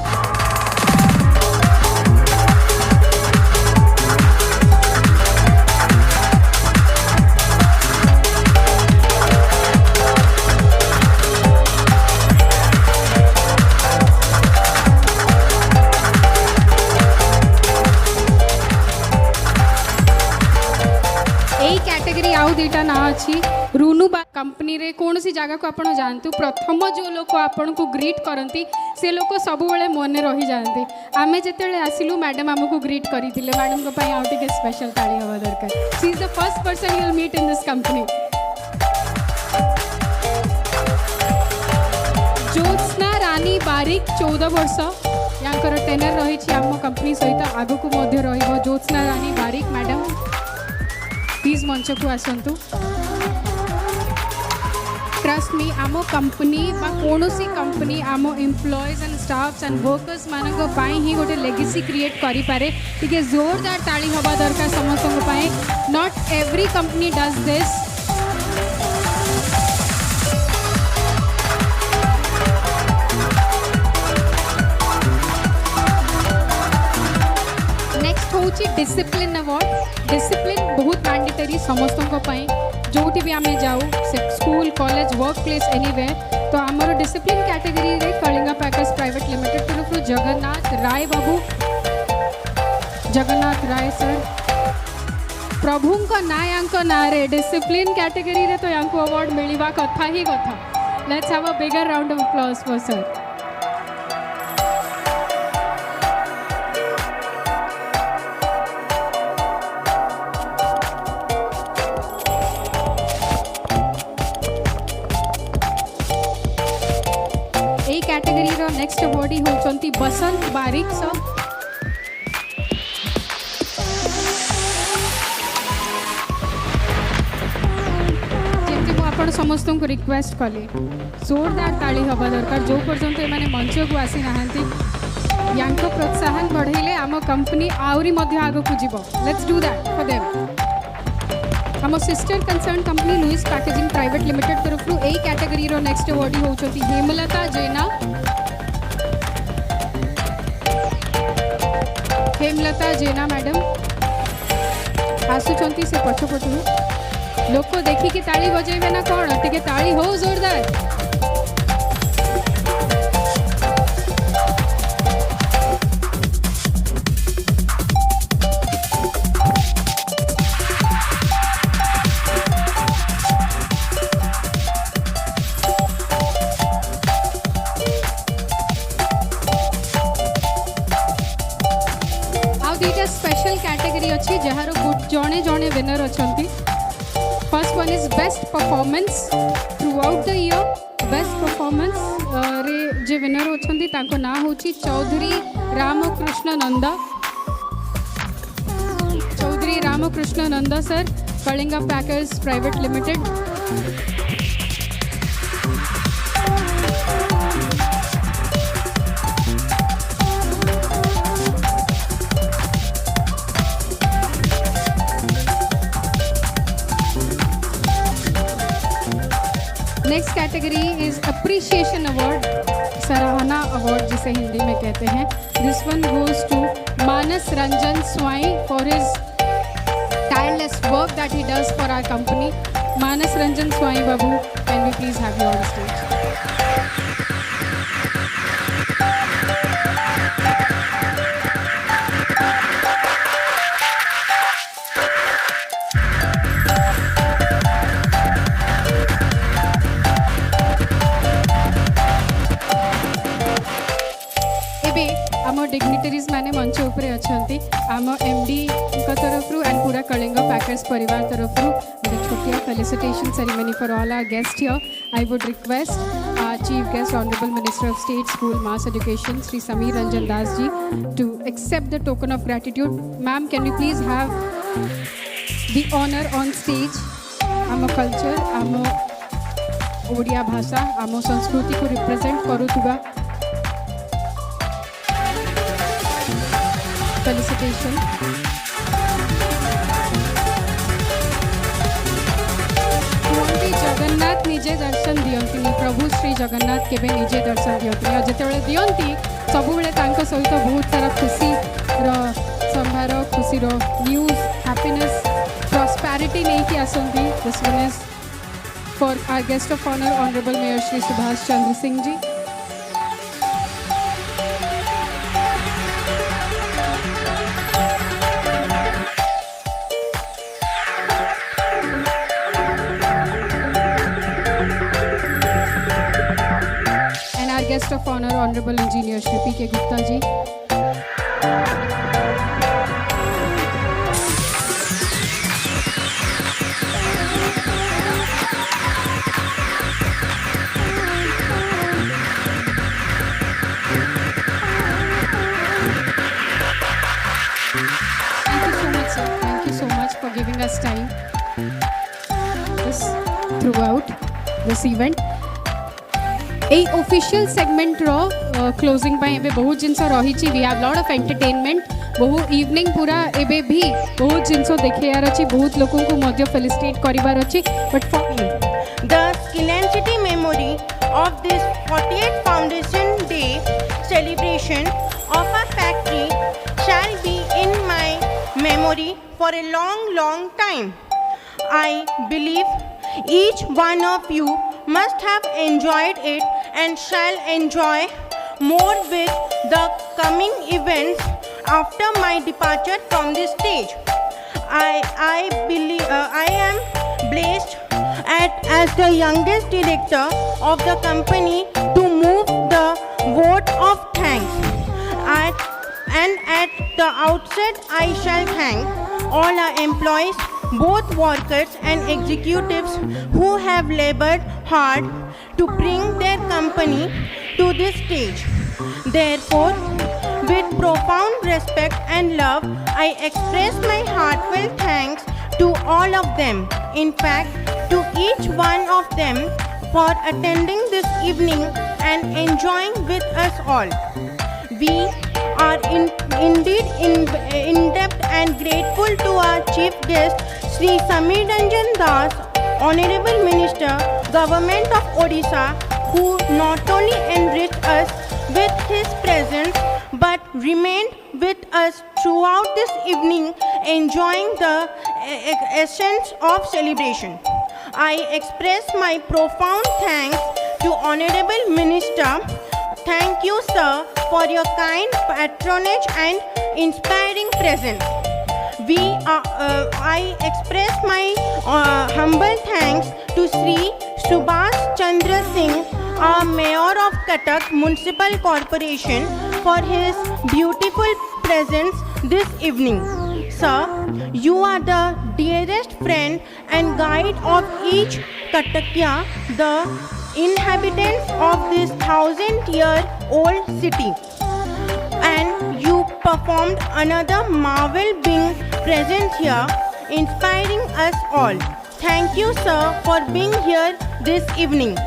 category आउ दुईटा ना अच्छी रुनु बा कंपनी रे कौन सी जगह को आपण जानतु प्रथम जो लोक आपण को ग्रीट करती से लोक सब बेले मन रही जाती आम जिते आसिलु मैडम आमको ग्रीट करते मैडम को आउ टे स्पेशल ताली हवा दरकार she is the first person you will meet in this company Jyotsna Rani Barik 14 वर्ष यांकर टेनर रही आम कंपनी सहित आग को ज्योत्सना रानी बारिक मैडम प्लीज मंच को आसतु ट्रस्ट मी आम कंपनी कौन सी कंपनी आम employees and staffs and workers मानी ही गोटे लेगेसी क्रिएट करि पारे टिके जोरदार ताली हवा दरकार समस्त not every company does this next हूँ डिसिप्लिन अवार्ड डिसिप्लिन बहुत मैंडेटरी समस्त जो भी आम जाऊ school college work place anywhere तो आमर डिसिप्लिन कैटेगरी रे कलिंगा पैकर्स प्राइवेट लिमिटेड तरफ जगन्नाथ राय बाबू जगन्नाथ राय सर प्रभु ना ना रे डिसिप्लिन कैटेगरी रे तो यांको अवार्ड मिलवा कथा ही कथा let's have a bigger round of applause for sir category रो नेक्स्ट अवार्डी होचंती बसंत बारिक सर जेमती मु आपण समस्त को रिक्वेस्ट कली जोरदार ताली हवा दरकार जो पर्यंत एमाने मंच को आसी नाहंती यांको प्रोत्साहन बढ़ाइले आम कंपनी आउरी मध्य आगो को जीवो let's do that for them आम sister concern company Louis packaging private limited तरफ ए कैटेगरी रो नेक्स्ट अवार्डी होचंती हेमलता जेना हेमलता जेना मैडम आसुचंती से पछपटू लोक देखिकी ताली बजेबे ना कौन टिके ताली हो जोरदार स्पेशल कैटेगरी अच्छी जार जड़े जड़े विनर अच्छा first one is best performance throughout the year best performance रे जे विनर अच्छा ना हूँ Chaudhry Ramakrishna Nanda Chaudhry Ramakrishna Nanda sir Kalinga packers private limited next category is appreciation award सराहना अवार्ड जिसे हिंदी में कहते हैं this one goes to Manas Ranjan Swain for his tireless work that he does for our company. Manas Ranjan Swami Babu, can we please have you on stage? आम dignitaries मैंने मंच उपरे अच्छे आम एमडी तरफ एंड पूरा कलिंग पैकेज परिवार तरफ गोटे छोटिया felicitation ceremony for all our guest here I would request chief guest honourable minister of state school mass education Shri Samir Ranjan Das ji to accept the token of gratitude. Ma'am can you please have the honour on stage. आम culture आम ओडिया भाषा आम संस्कृति को represent करुवा felicitation. Jagannath निजे दर्शन दियंती प्रभु श्री जगन्नाथ केबे निजे दर्शन दियंती और जिते दियंती सबु बेले तांको सहित बहुत सारा खुशी संभार खुशी न्यूज हैप्पीनेस प्रॉस्पेरिटी नहीं कि आसंती. This one is for our guest of honour honourable mayor Shri Subhash Chandra Singh ji. Guest of honor honorable engineer Shri P.K. Gupta ji. Thank you so much, sir. Thank you so much for giving us time throughout this event. এই official segment रो closing पे एबे बहुत जिनस रही. We have lot of entertainment बहु evening पूरा एबे भी बहुत जिनस देखार अच्छी बहुत लोगों को मध्य फेलिसिटेट करिवार अच्छी. बट फॉर मी द स्किलेंसिटी memory of this 48th foundation day celebration of a factory shall be in my memory for a long time. I believe each one of you must have enjoyed it and shall enjoy more with the coming events after my departure from this stage. I believe I am blessed as the youngest director of the company to move the vote of thanks. At the outset, I shall thank all our employees, both workers and executives who have labored hard to bring their company to this stage. Therefore, with profound respect and love, I express my heartfelt thanks to all of them. In fact, to each one of them for attending this evening and enjoying with us all. We are indeed indebted and grateful to our chief guest, Sri Samir Ranjan Das, Honorable Minister, Government of Odisha, who not only enriched us with his presence but remained with us throughout this evening, enjoying the essence of celebration. I express my profound thanks to Honorable Minister. Thank you, sir, for your kind patronage and inspiring presence. I express my humble thanks to Sri Subhash Chandra Singh, our Mayor of Cuttack Municipal Corporation, for his beautiful presence this evening. Sir, you are the dearest friend and guide of each Cuttackia, the inhabitants of this 1,000-year-old city. And you performed another marvel being present here, inspiring us all. Thank you, sir, for being here this evening.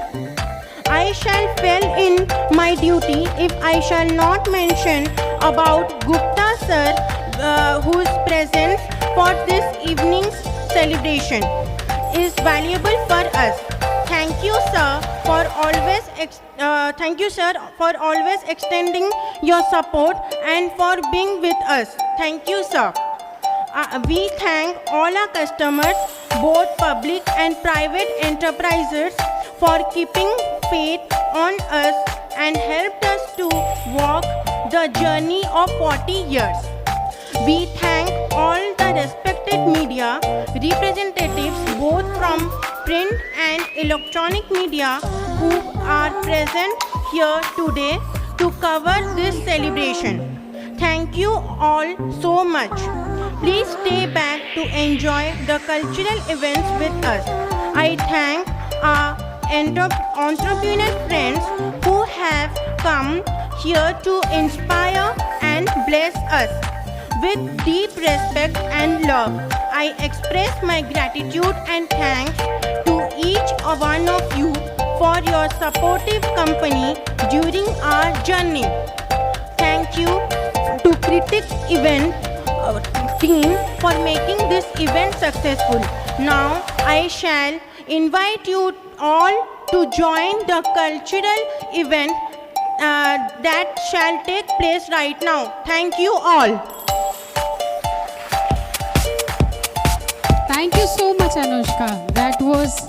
I shall fail in my duty if I shall not mention about Gupta sir, whose presence for this evening's celebration is valuable for us. Thank you, sir, for always extending your support and for being with us. Thank you, sir. we thank all our customers, both public and private enterprises, for keeping faith on us and helped us to walk the journey of 40 years. We thank all the respected media representatives, both from print and electronic media, who are present here today to cover this celebration. Thank you all so much. Please stay back to enjoy the cultural events with us. I thank our entrepreneur friends who have come here to inspire and bless us. With deep respect and love, I express my gratitude and thanks to each one of you for your supportive company during our journey. Thank you to Critic Event team for making this event successful. Now I shall invite you all to join the cultural event that shall take place right now. Thank you all. Thank you so much, Anushka. That was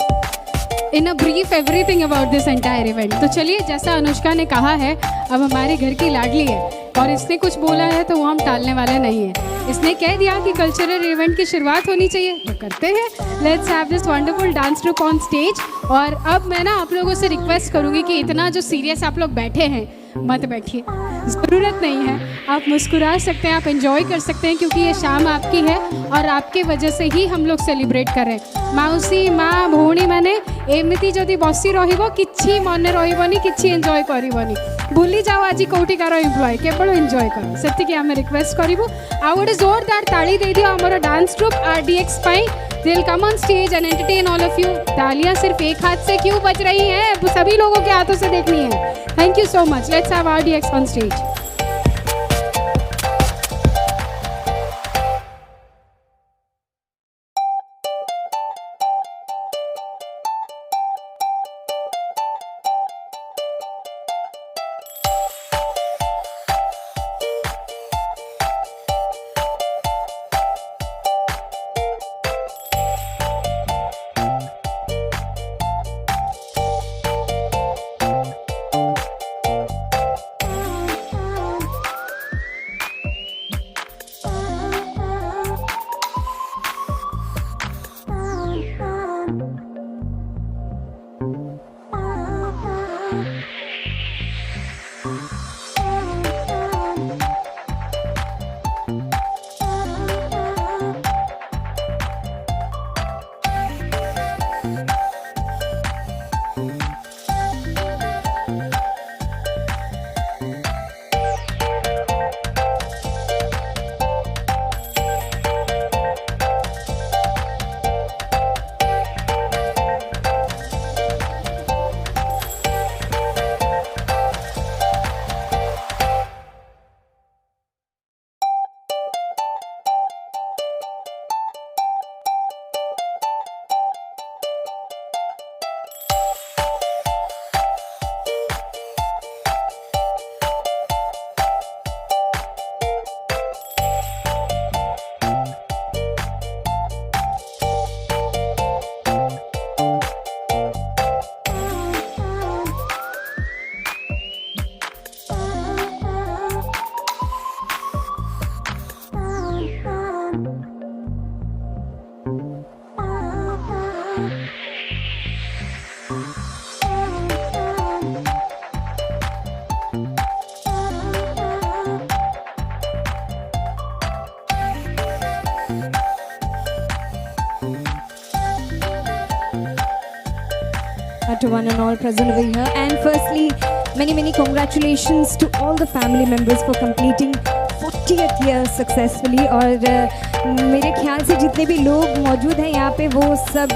in a brief everything about this entire event. तो चलिए, जैसा अनुष्का ने कहा है, अब हमारे घर की लाडली है और इसने कुछ बोला है तो वो हम टालने वाले नहीं हैं। इसने कह दिया कि कल्चरल इवेंट की शुरुआत होनी चाहिए, तो करते हैं। Let's have this wonderful dance troupe on stage. और अब मैं ना आप लोगों से रिक्वेस्ट करूँगी कि इतना जो सीरियस आप लोग बैठे हैं, मत बैठिए, ज़रूरत नहीं है। आप मुस्कुरा सकते हैं, आप एंजॉय कर सकते हैं, क्योंकि ये शाम आपकी है और आपके वजह से ही हम लोग सेलिब्रेट कर रहे हैं। माउसी माँ भौणी मैंने एमती जदि बसी रहिबो किछि मने रहिबोनी, किछि एंजॉय करिबोनी, भूली जाओ आज कोटिकार एम्प्लॉय, केवल एंजॉय करो, सेतिकी आमे रिक्वेस्ट करिबो। आ गोटे जोरदार ताली दे दियो हमर डांस ट्रूप RDX पाई। They will come on stage and entertain all of you. तालियां सिर्फ एक हाथ से क्यों बज रही हैं, सभी लोगों के हाथों से देखनी है। Thank you so much. Let's have RDX on stage. To one and all present over here, and firstly many congratulations to all the family members for completing 40th year successfully। और मेरे ख्याल से जितने भी लोग मौजूद हैं यहाँ पे वो सब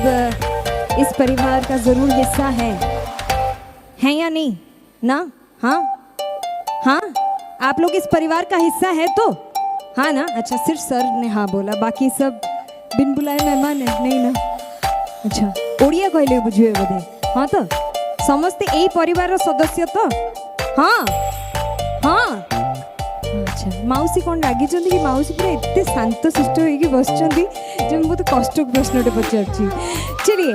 इस परिवार का ज़रूर हिस्सा हैं या नहीं ना? हाँ, आप लोग इस परिवार का हिस्सा है तो हाँ ना? अच्छा, सिर्फ सर ने हाँ बोला, बाकी सब बिन बुलाए मेहमान है नहीं ना? अच्छा, ओडिया कहले बुझे बोधे? हाँ तो समस्ते यही परिवार सदस्य तो हाँ। अच्छा माउसी कौन रागी कि माउसी पूरा इतने शांत शिष्ट हो बस जो बहुत कष्ट प्रश्न पचार। चलिए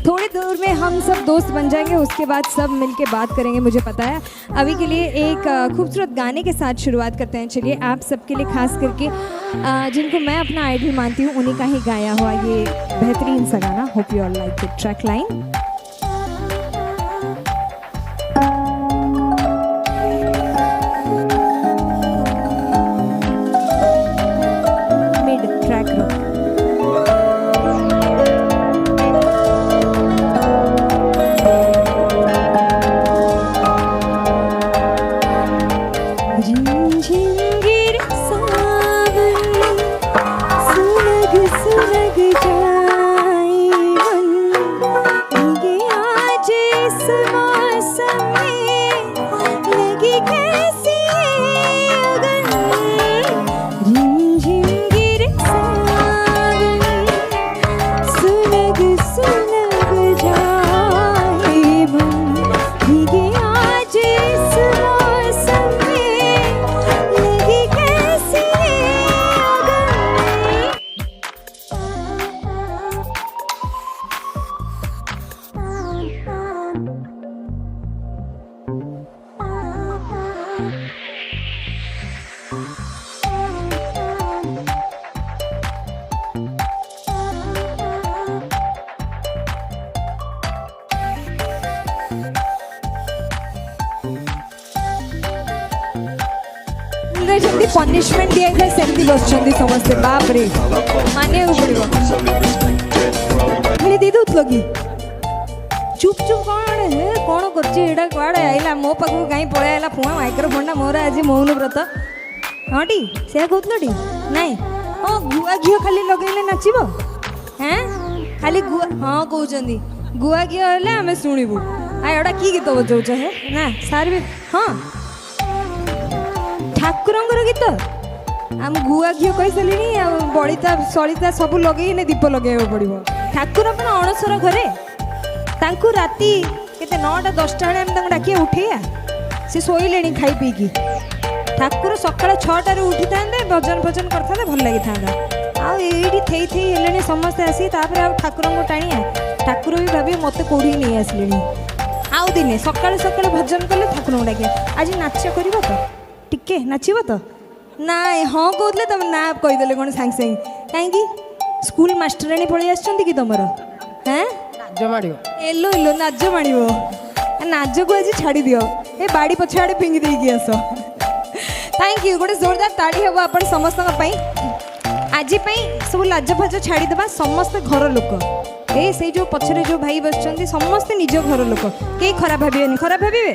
थोड़ी दूर में हम सब दोस्त बन जाएंगे, उसके बाद सब मिलके बात करेंगे, मुझे पता है। अभी के लिए एक खूबसूरत गाने के साथ शुरुआत करते हैं। चलिए आप सबके लिए खास करके जिनको मैं अपना आइडल मानती हूँ उन्हीं का ही गाया हुआ ये बेहतरीन सा गाना। Hope you all like it. Track line punishment दिया जाए सेमती बस समस्ते बाप रे मानिया पड़ो खाली दे दूल कि चुप चुप कौन है कौन कर कड़े आईला मो पाक कहीं पड़े आला पुआ माइक्रोफोन मोर आज मौन व्रत हाँ टी से कहती नाई हाँ गुआ घी खाली लगे नाचब हैं खाली गुआ हाँ कहते गुआ घी हेल्ले आम शुणु आटा कि गीत बजाऊच है ना सार भी हाँ ठाकुरंर गीत आम गुआ घी कही सारे बड़ीता सलिता सब लगे दीप लगे पड़ो ठाकुर अपन अणसर घरे राति केते 9टा 10टा बेले डाक उठेया सी शोले खाई पीकी ठाकुर सका 6टार उठी था भजन भजन करते भल लगी था आईटी थी थी हेले समस्ते आसी ठाकुर टाणिया ठाकुर भी भावे मत कौड़ी नहीं आसिले आउ दिने सका सका भजन कले ठाकुर डाकिया आज नाच कर तो टिके नाचब तो ना हाँ कहते तुम ना कहीदे कौन सांगे सांगे कहीं स्कूल मास्टराणी पलि आसछन्ती कि तुम हैं एलो एलो नाच माणव नाच को आज छाड़ी दियो ए बाड़ी पछ आड़े फिंगी देकी आस थैंक यू गोटे जोरदार ताड़ी हम आप समस्त आज सब लाज फाज छाड़ीदे समस्त घर लोक ए से जो पछरे जो भाई बस समस्ते निज घर लोक कई खराब भावे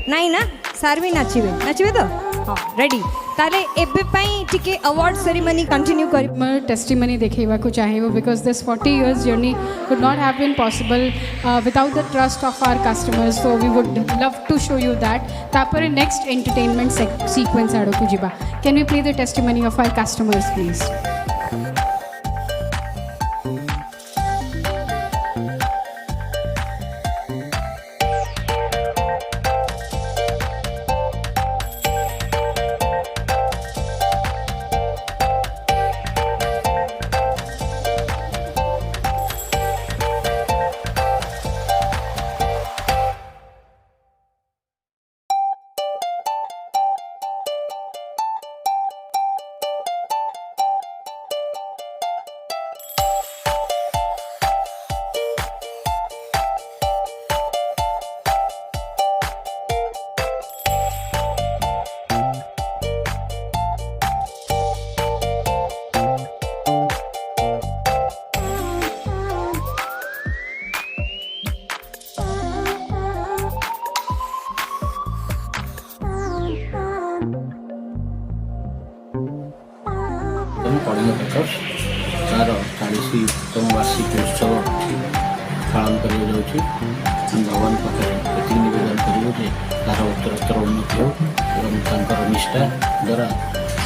नाई ना सार भी नाचे तो हाँ रेडी ताले एबे पाई टिके अवार्ड सेरेमनी कंटिन्यू कर टेस्टिमनी देखेवा को चाहिए because this 40 years journey could not have been possible without the trust of our customers, so we would love to show you that तापर next entertainment sequence आड़ो को जिबा। Can we play the testimony of our customers please? Kalinga papers तार 40तम वार्षिक उत्सव पालन कर भगवान पाखे ये निवेदन करूँ जे तार उत्तरोत्तर उन्नति हो और निष्ठा द्वारा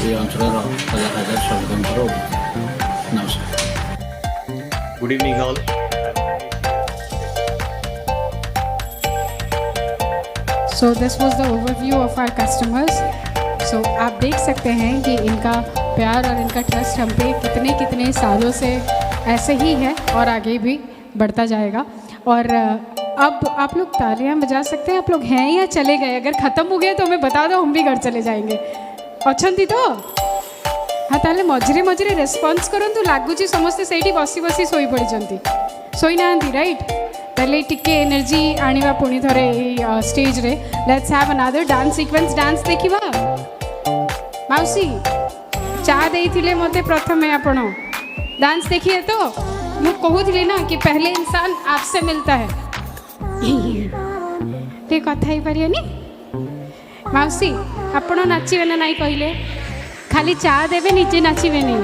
ये अंचल हजार हजार श्रमिकों नमस्कार। Good evening all. So this was the overview of our customers. सो आप देख सकते हैं कि इनका प्यार और इनका ट्रस्ट हम पे कितने कितने सालों से ऐसे ही है और आगे भी बढ़ता जाएगा। और अब आप लोग तालियां बजा सकते हैं। आप लोग हैं या चले गए? अगर ख़त्म हो गया तो हमें बता दो, हम भी घर चले जाएंगे। अच्छी तो हाँ, ताले मझिरे मझिरे रेस्पॉन्स करंतु। लागुची समस्ते सेठी बसी बसी सोई पड़िचंती, सोई नांती, राइट? ताले टिके एनर्जी आनिवा पुणी थरे स्टेज रे। Let's have another dance sequence. Dance देखिबा। माउसी चा देइथिले मते प्रथमे आपण डांस देखिए तो मु कहूଥିଲି ना कि पहले इंसान आपसे मिलता है। टे कथा ही परियानी माउसी आपण नाचिबे ना नहीं कहले? खाली चा देवे, निजे नाचिबे नहीं।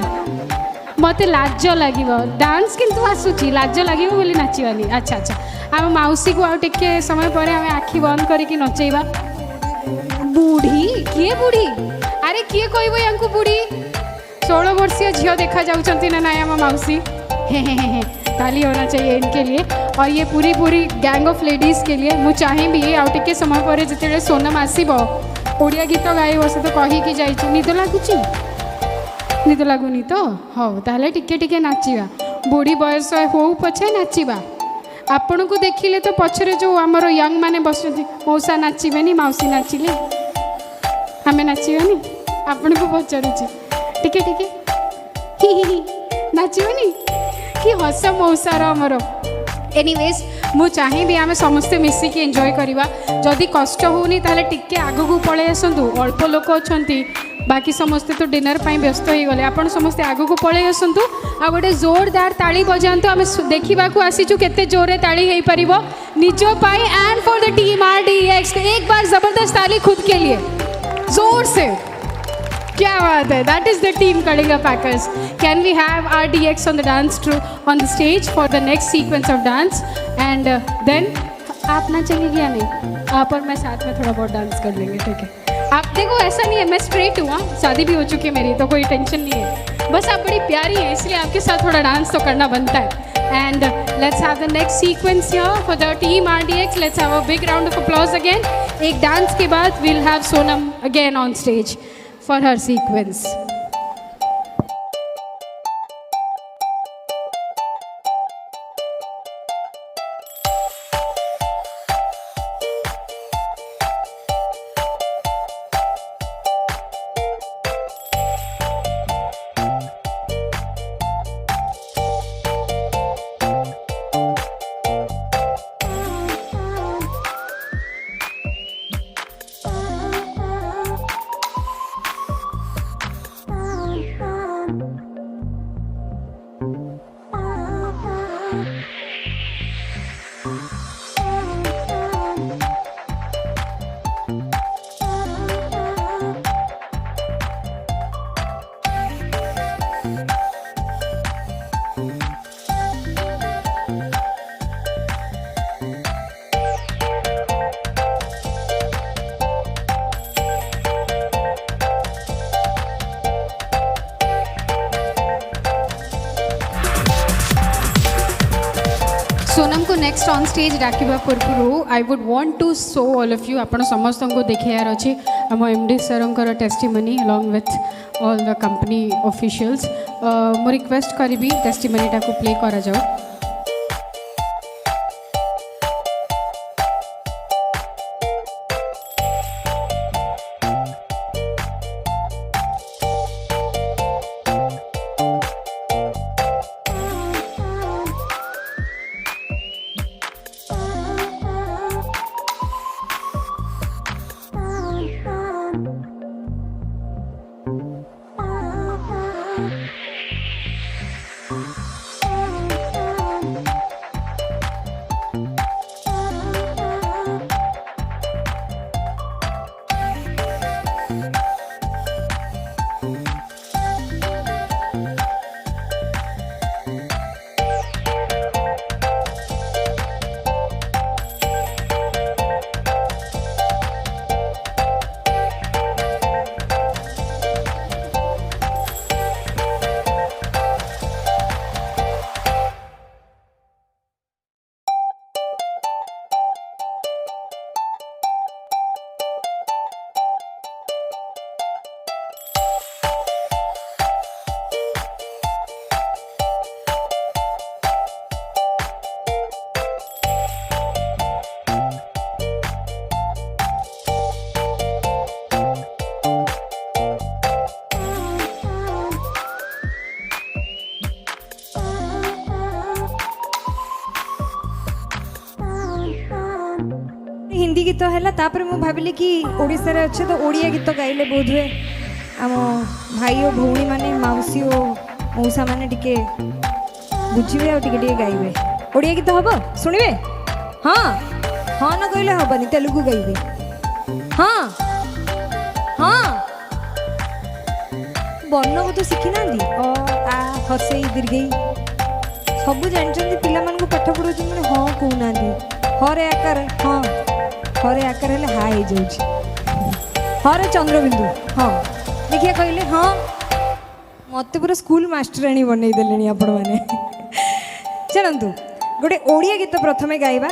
मते लाज लागिबो। डांस किंतु आसुची, लाज लागिबो बोली नाचिबानी। अच्छा अच्छा, आम माउसी को आउ टिके समय पर आम आखि बंद करके नचेबा। बुढ़ी किए? बुढ़ी अरे किए कहबो यांकु बुढ़ी? 16 वर्षीय झील देखा जाउछंती ना नाय आम माउसी? हे ताली होना चाहिए इनके लिए और ये पूरी गैंग ऑफ लेडीज़ के लिए। मुझे चाहे भी आउ टिके समय पर जिते सोनम आसब ओडिया गीत गाइब से तो कहीकि जाइए। निद लगुच? निद लगुनि तो? हाँ, ताहले टिके टिके नाचिबा। बुढ़ी बयस हो पछे नाचिबा। आपण को देखिले तो पछरे जो आमर यंग माने बसुंती, मौसा नाचिबेनी, माउसी नाचिले आमे नाचिबानी? आपण को पचारुची टिके टिके ही नाचिबनी कि हस मौसार आमर। एनीवेज मु चाहे भी आम समस्ते मिसिकी एंजॉय करवा। जदि कष्ट होनी ताहले टिके आगू पळे आसंतु। अल्प लोक अछंती, बाकी समस्ते तो डिनर पाई व्यस्त हो गले। आपण समस्ते आगू पळे आसंतु आ गोटे जोरदार ताली बजांतु। आम देखा आसीचु केते जोरे ताली हो पारिबो निजो पाई and for the team RDX। एक बार जबरदस्त ताली खुद के लिए जोर से। क्या बात है, that is the team Kalinga packers. Can we have RDX on the dance on the stage for the next sequence of dance? And then आप ना चलेगी या नहीं? आप और मैं साथ में थोड़ा बहुत डांस कर लेंगे, ठीक है? आप देखो ऐसा नहीं है मैं स्ट्रेट हूँ, शादी भी हो चुकी है मेरी, तो कोई टेंशन नहीं है। बस आप बड़ी प्यारी है इसलिए आपके साथ थोड़ा डांस तो करना बनता है। And let's have the next sequence here for the team RDX। Let's have a big round of applause again. एक डांस के बाद we'll have Sonam again on stage for her sequence. Sonam को नेक्स्ट ऑन स्टेज डाकिबा पूर्व I would want to show all of you आपण समस्त को देखार अच्छे आम MD sir testimony along with all the company officials. मु रिक्वेस्ट करी टेस्टिमनी टाको प्ले करा जाओ। हिंदी गीत है तापर मु भाविली कि ओडिशा रे अच्छे तो ओडिया गीत गाइले बोध हुए आम भाई और भौणी माने माउसी और मौसा माने टिके बुझे और टिके गाइबे ओडिया गीत हम शुणवे हाँ हाँ ना कहले हेनी तेलुगु गाइबे हाँ हाँ वर्ण को तो शिखी ना अ आ हसई दीर्घई सब जानते पिला पाठ पढ़ा मैंने हाँ कहना हरे आकार हाँ हरे आकार हेल्ले हा हो हरे चंद्रबिंदु हाँ देखिए कहले हाँ मत पूरा स्कूल मास्टराणी बनई देले आपण मैंने चलतु गोटे ओडिया गीत प्रथमे गाइबा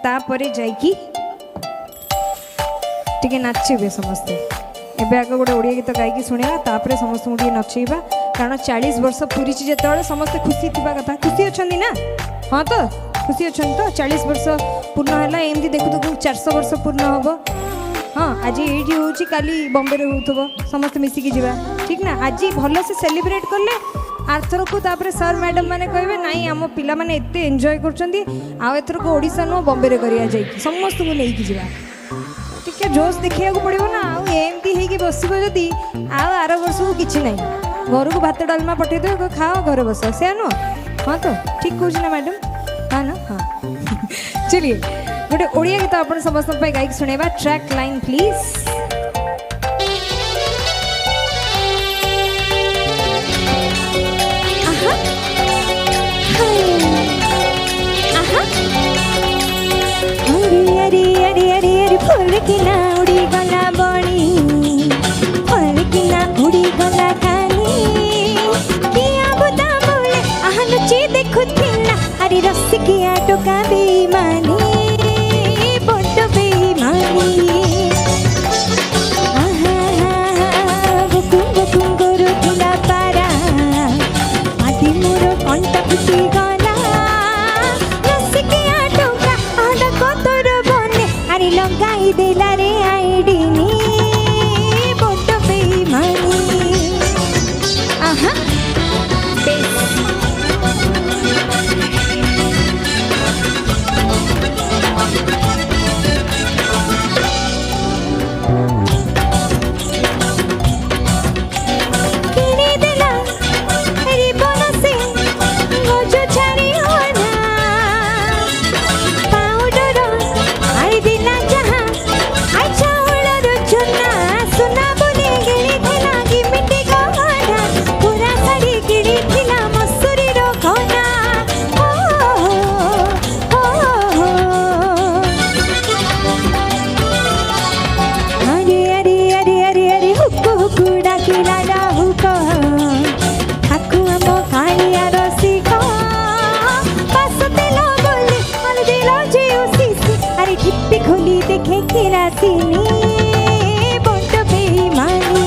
तापरे जाइकी टिके नाचे समस्ते एबे आगे गोटे ओडिया गीत गायकी शुणा तापर समस्त नचेबा कारण 40 वर्ष पूरी जो समस्ते खुशी थी कथा खुशी अच्छा ना हाँ तो खुशी अच्छा तो 40 वर्ष पूर्ण है एमती देखु देखु 400 वर्ष पूर्ण हम हाँ आज ये हूँ काली बॉम्बे हो समस्त मिसिकी जीवा ठीक ना आज भल से सेलिब्रेट कले आरथर को तापर सर मैडम मैंने कहे ना आम पिला माने एते एंजॉय कर ओडिशा नुह बॉम्बे कर समस्त को लेकिन जावा टिके जोश देखा पड़ो ना आमती हो बसब जदि आर वर्ष को किसी ना घर को भात डालमा पठेदेव खाओ घर बस से नुह हाँ तो ठीक कह ना मैडम हाँ ना हाँ चलिए गोटे ओडिया गीत आप समस्त गायक शुणेबा ट्रैक लाइन प्लीज अरे अरे अरे अरे फूल की ना उड़ी गला बणी फूल की ना उड़ी गला खानी किया बुदा बोले आहनुची देखुथिला अरे रस किया टोका बेईमानी बड्ड बेईमानी बुकुम बुकुम करुथिला पारा आदि मोर कंटा फुटी गला रस किया टोका आडा कतोर बने अरे लगाई देला रे आईडीनी बड्ड बेईमानी आहा खोली देखे किरासिनी बड्ड बेईमानी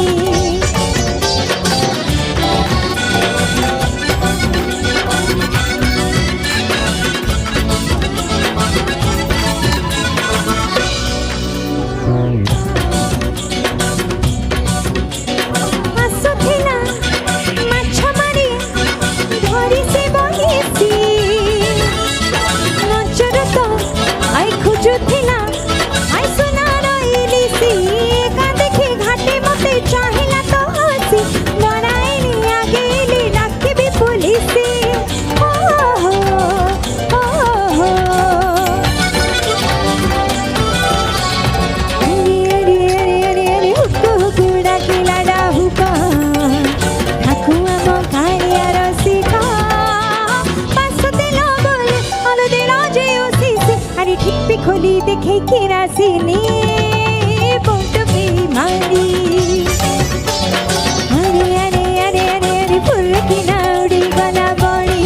आसुथिला माछ मारी धरी से बहिसी नजर तो आई खोजुथिला चाहिला तो हसी डराइनी आगे डाके भी पुलिस खोली देखे किरासिनी बड्ड बेईमानी अरे अरे अरे अरे अरे फूल की ना उड़ी गला बड़ी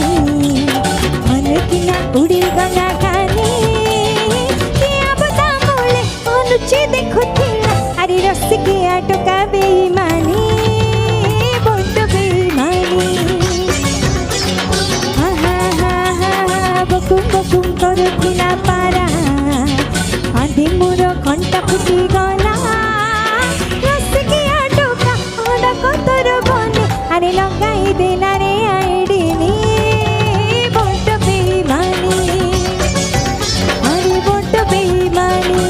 फूल की ना उड़ी गला खानी किया बता बोले अनुची देखो थिला अरे रस किया टोका बेईमानी बड्ड बेईमानी हा हा हा हा बकुम बकुम करुथिला पारा आधे मोर घंटा फुटी गला रस किया टोका आडा कतोर बने अरे लगाई देला रे आईडीनी बड्ड बेईमानी अरे बड्ड बेईमानी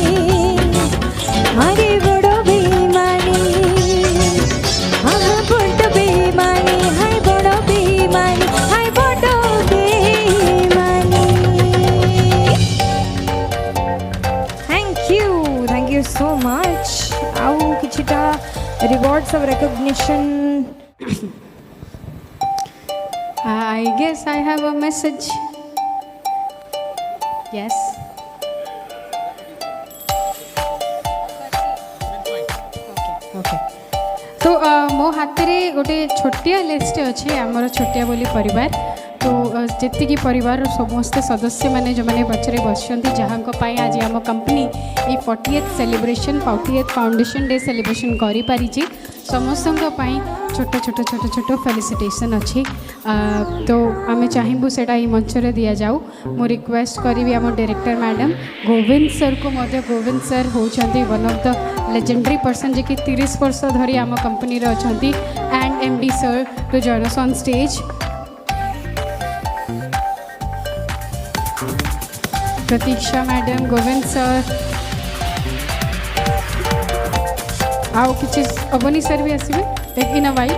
awards of recognition. I guess I have a message. Yes. Okay. तो मो हाथ में गोटे छोटिया लिस्ट अच्छे आमर छोटिया बोली परिवार तो जी परिवार समस्त सदस्य मैंने जो मैंने पचरे बस जहाँ आज आम कंपनी ये 40th celebration 40th foundation day celebration करी पारिछि समस्त छोट छोट छोट छोट फेलिसिटेशन अच्छी तो आम चाहबू से मंच में दि जाऊ मो रिक्वेस्ट करी आम डायरेक्टर मैडम गोविंद सर को गोविंद सर होती one of the legendary person जी कि 30 वर्ष धरी आम कंपनी अच्छा एंड MD sir to join us on stage. Pratiksha madam Govind sir आओ कि अवनी सर भी आसवे इन वाई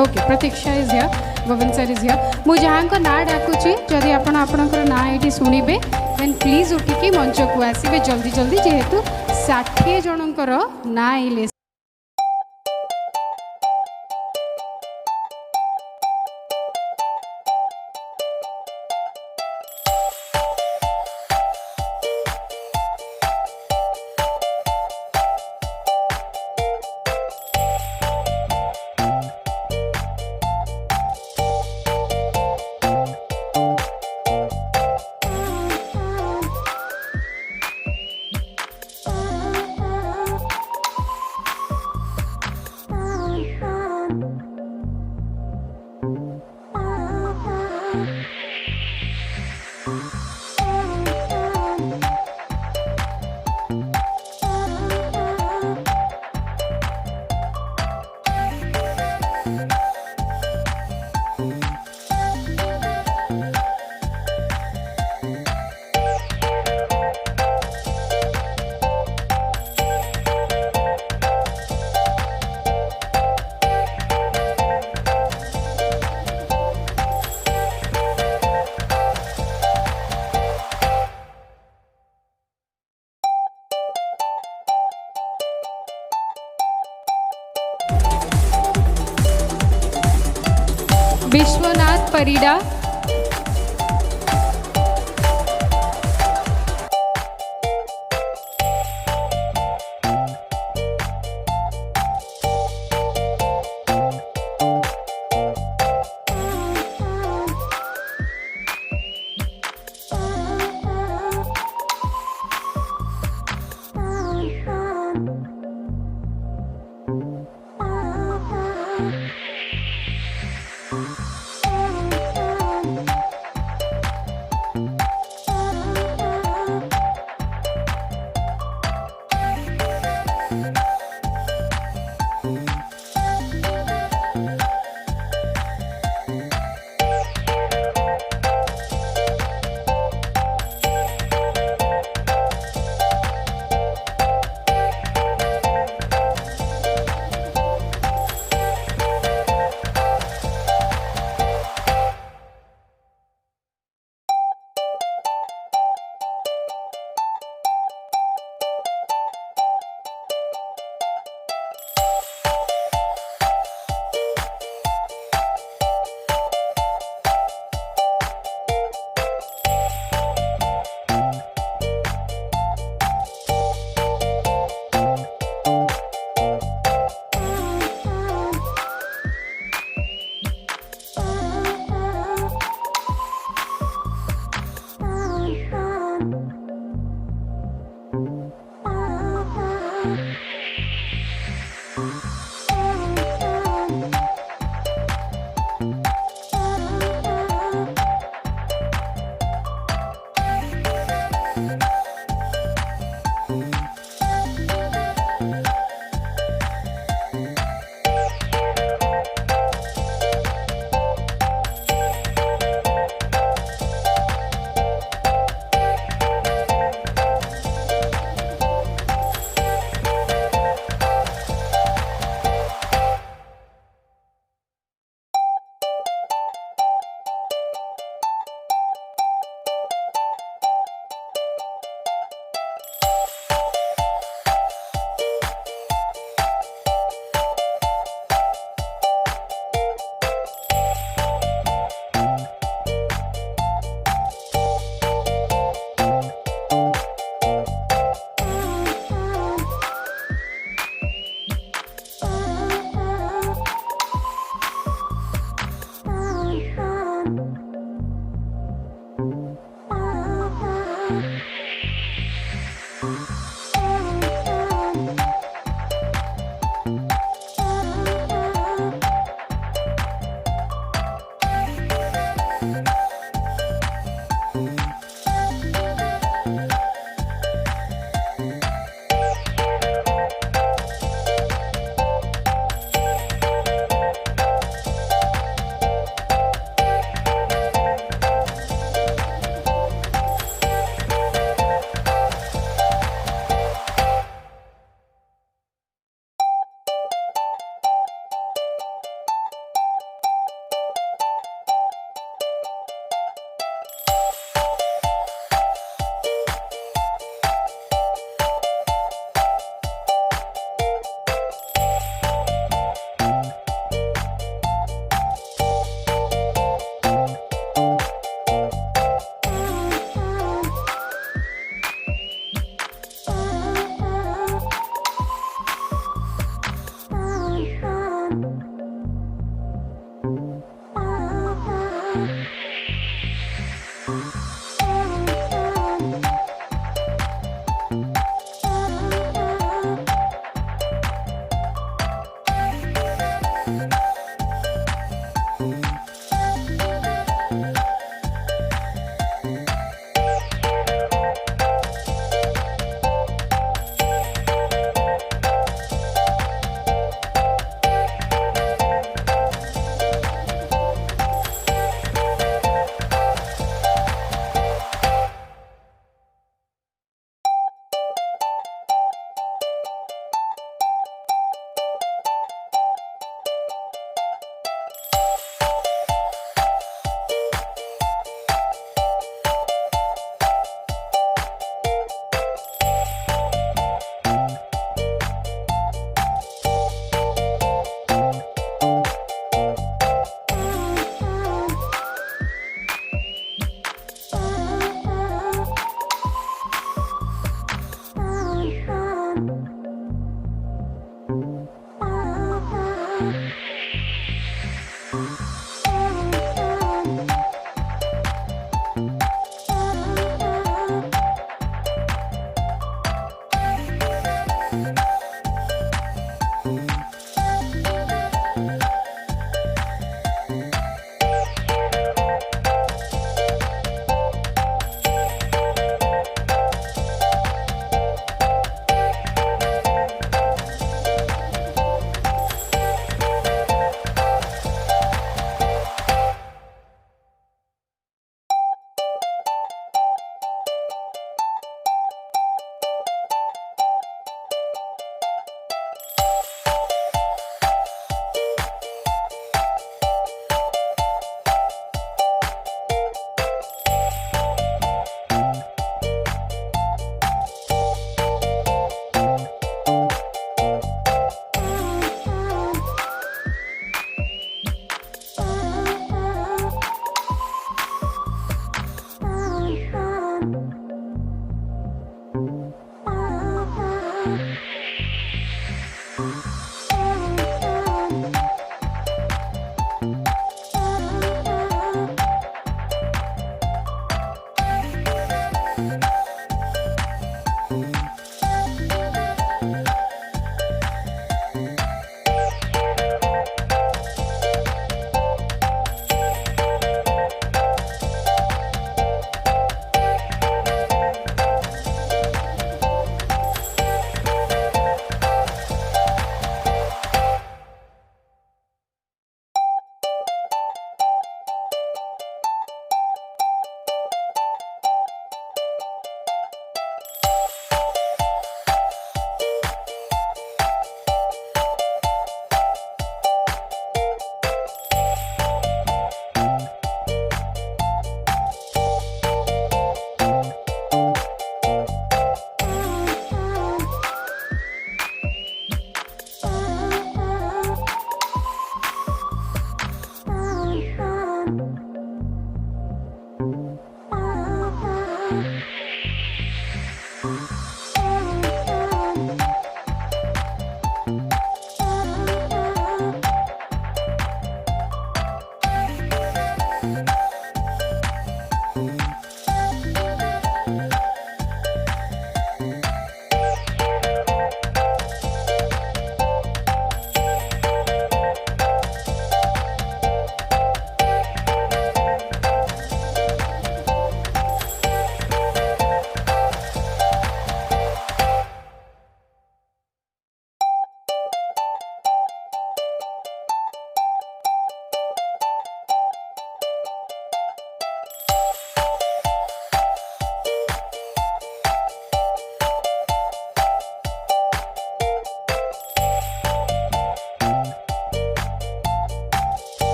okay Pratiksha is here Govind sir is here मु जहाँ को ना डाकुची जदि आपण आपणकर ना ये शुणिबे देन प्लीज उठिकी मंच को आसवे जल्दी जल्दी जेहेतु 60 जनकर ना list Vishwanath Parida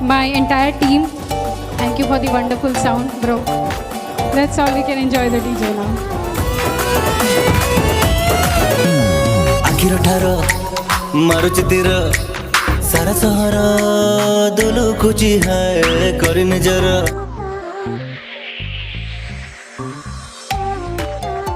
my entire team, thank you for the wonderful sound, bro. That's all, we can enjoy the DJ now. ଆଖିର ଠାର ମାରୁଛି ତୀର ସାରା ସହର ଦୁଲୁକୁଛି ହାୟ କରି ନିଜର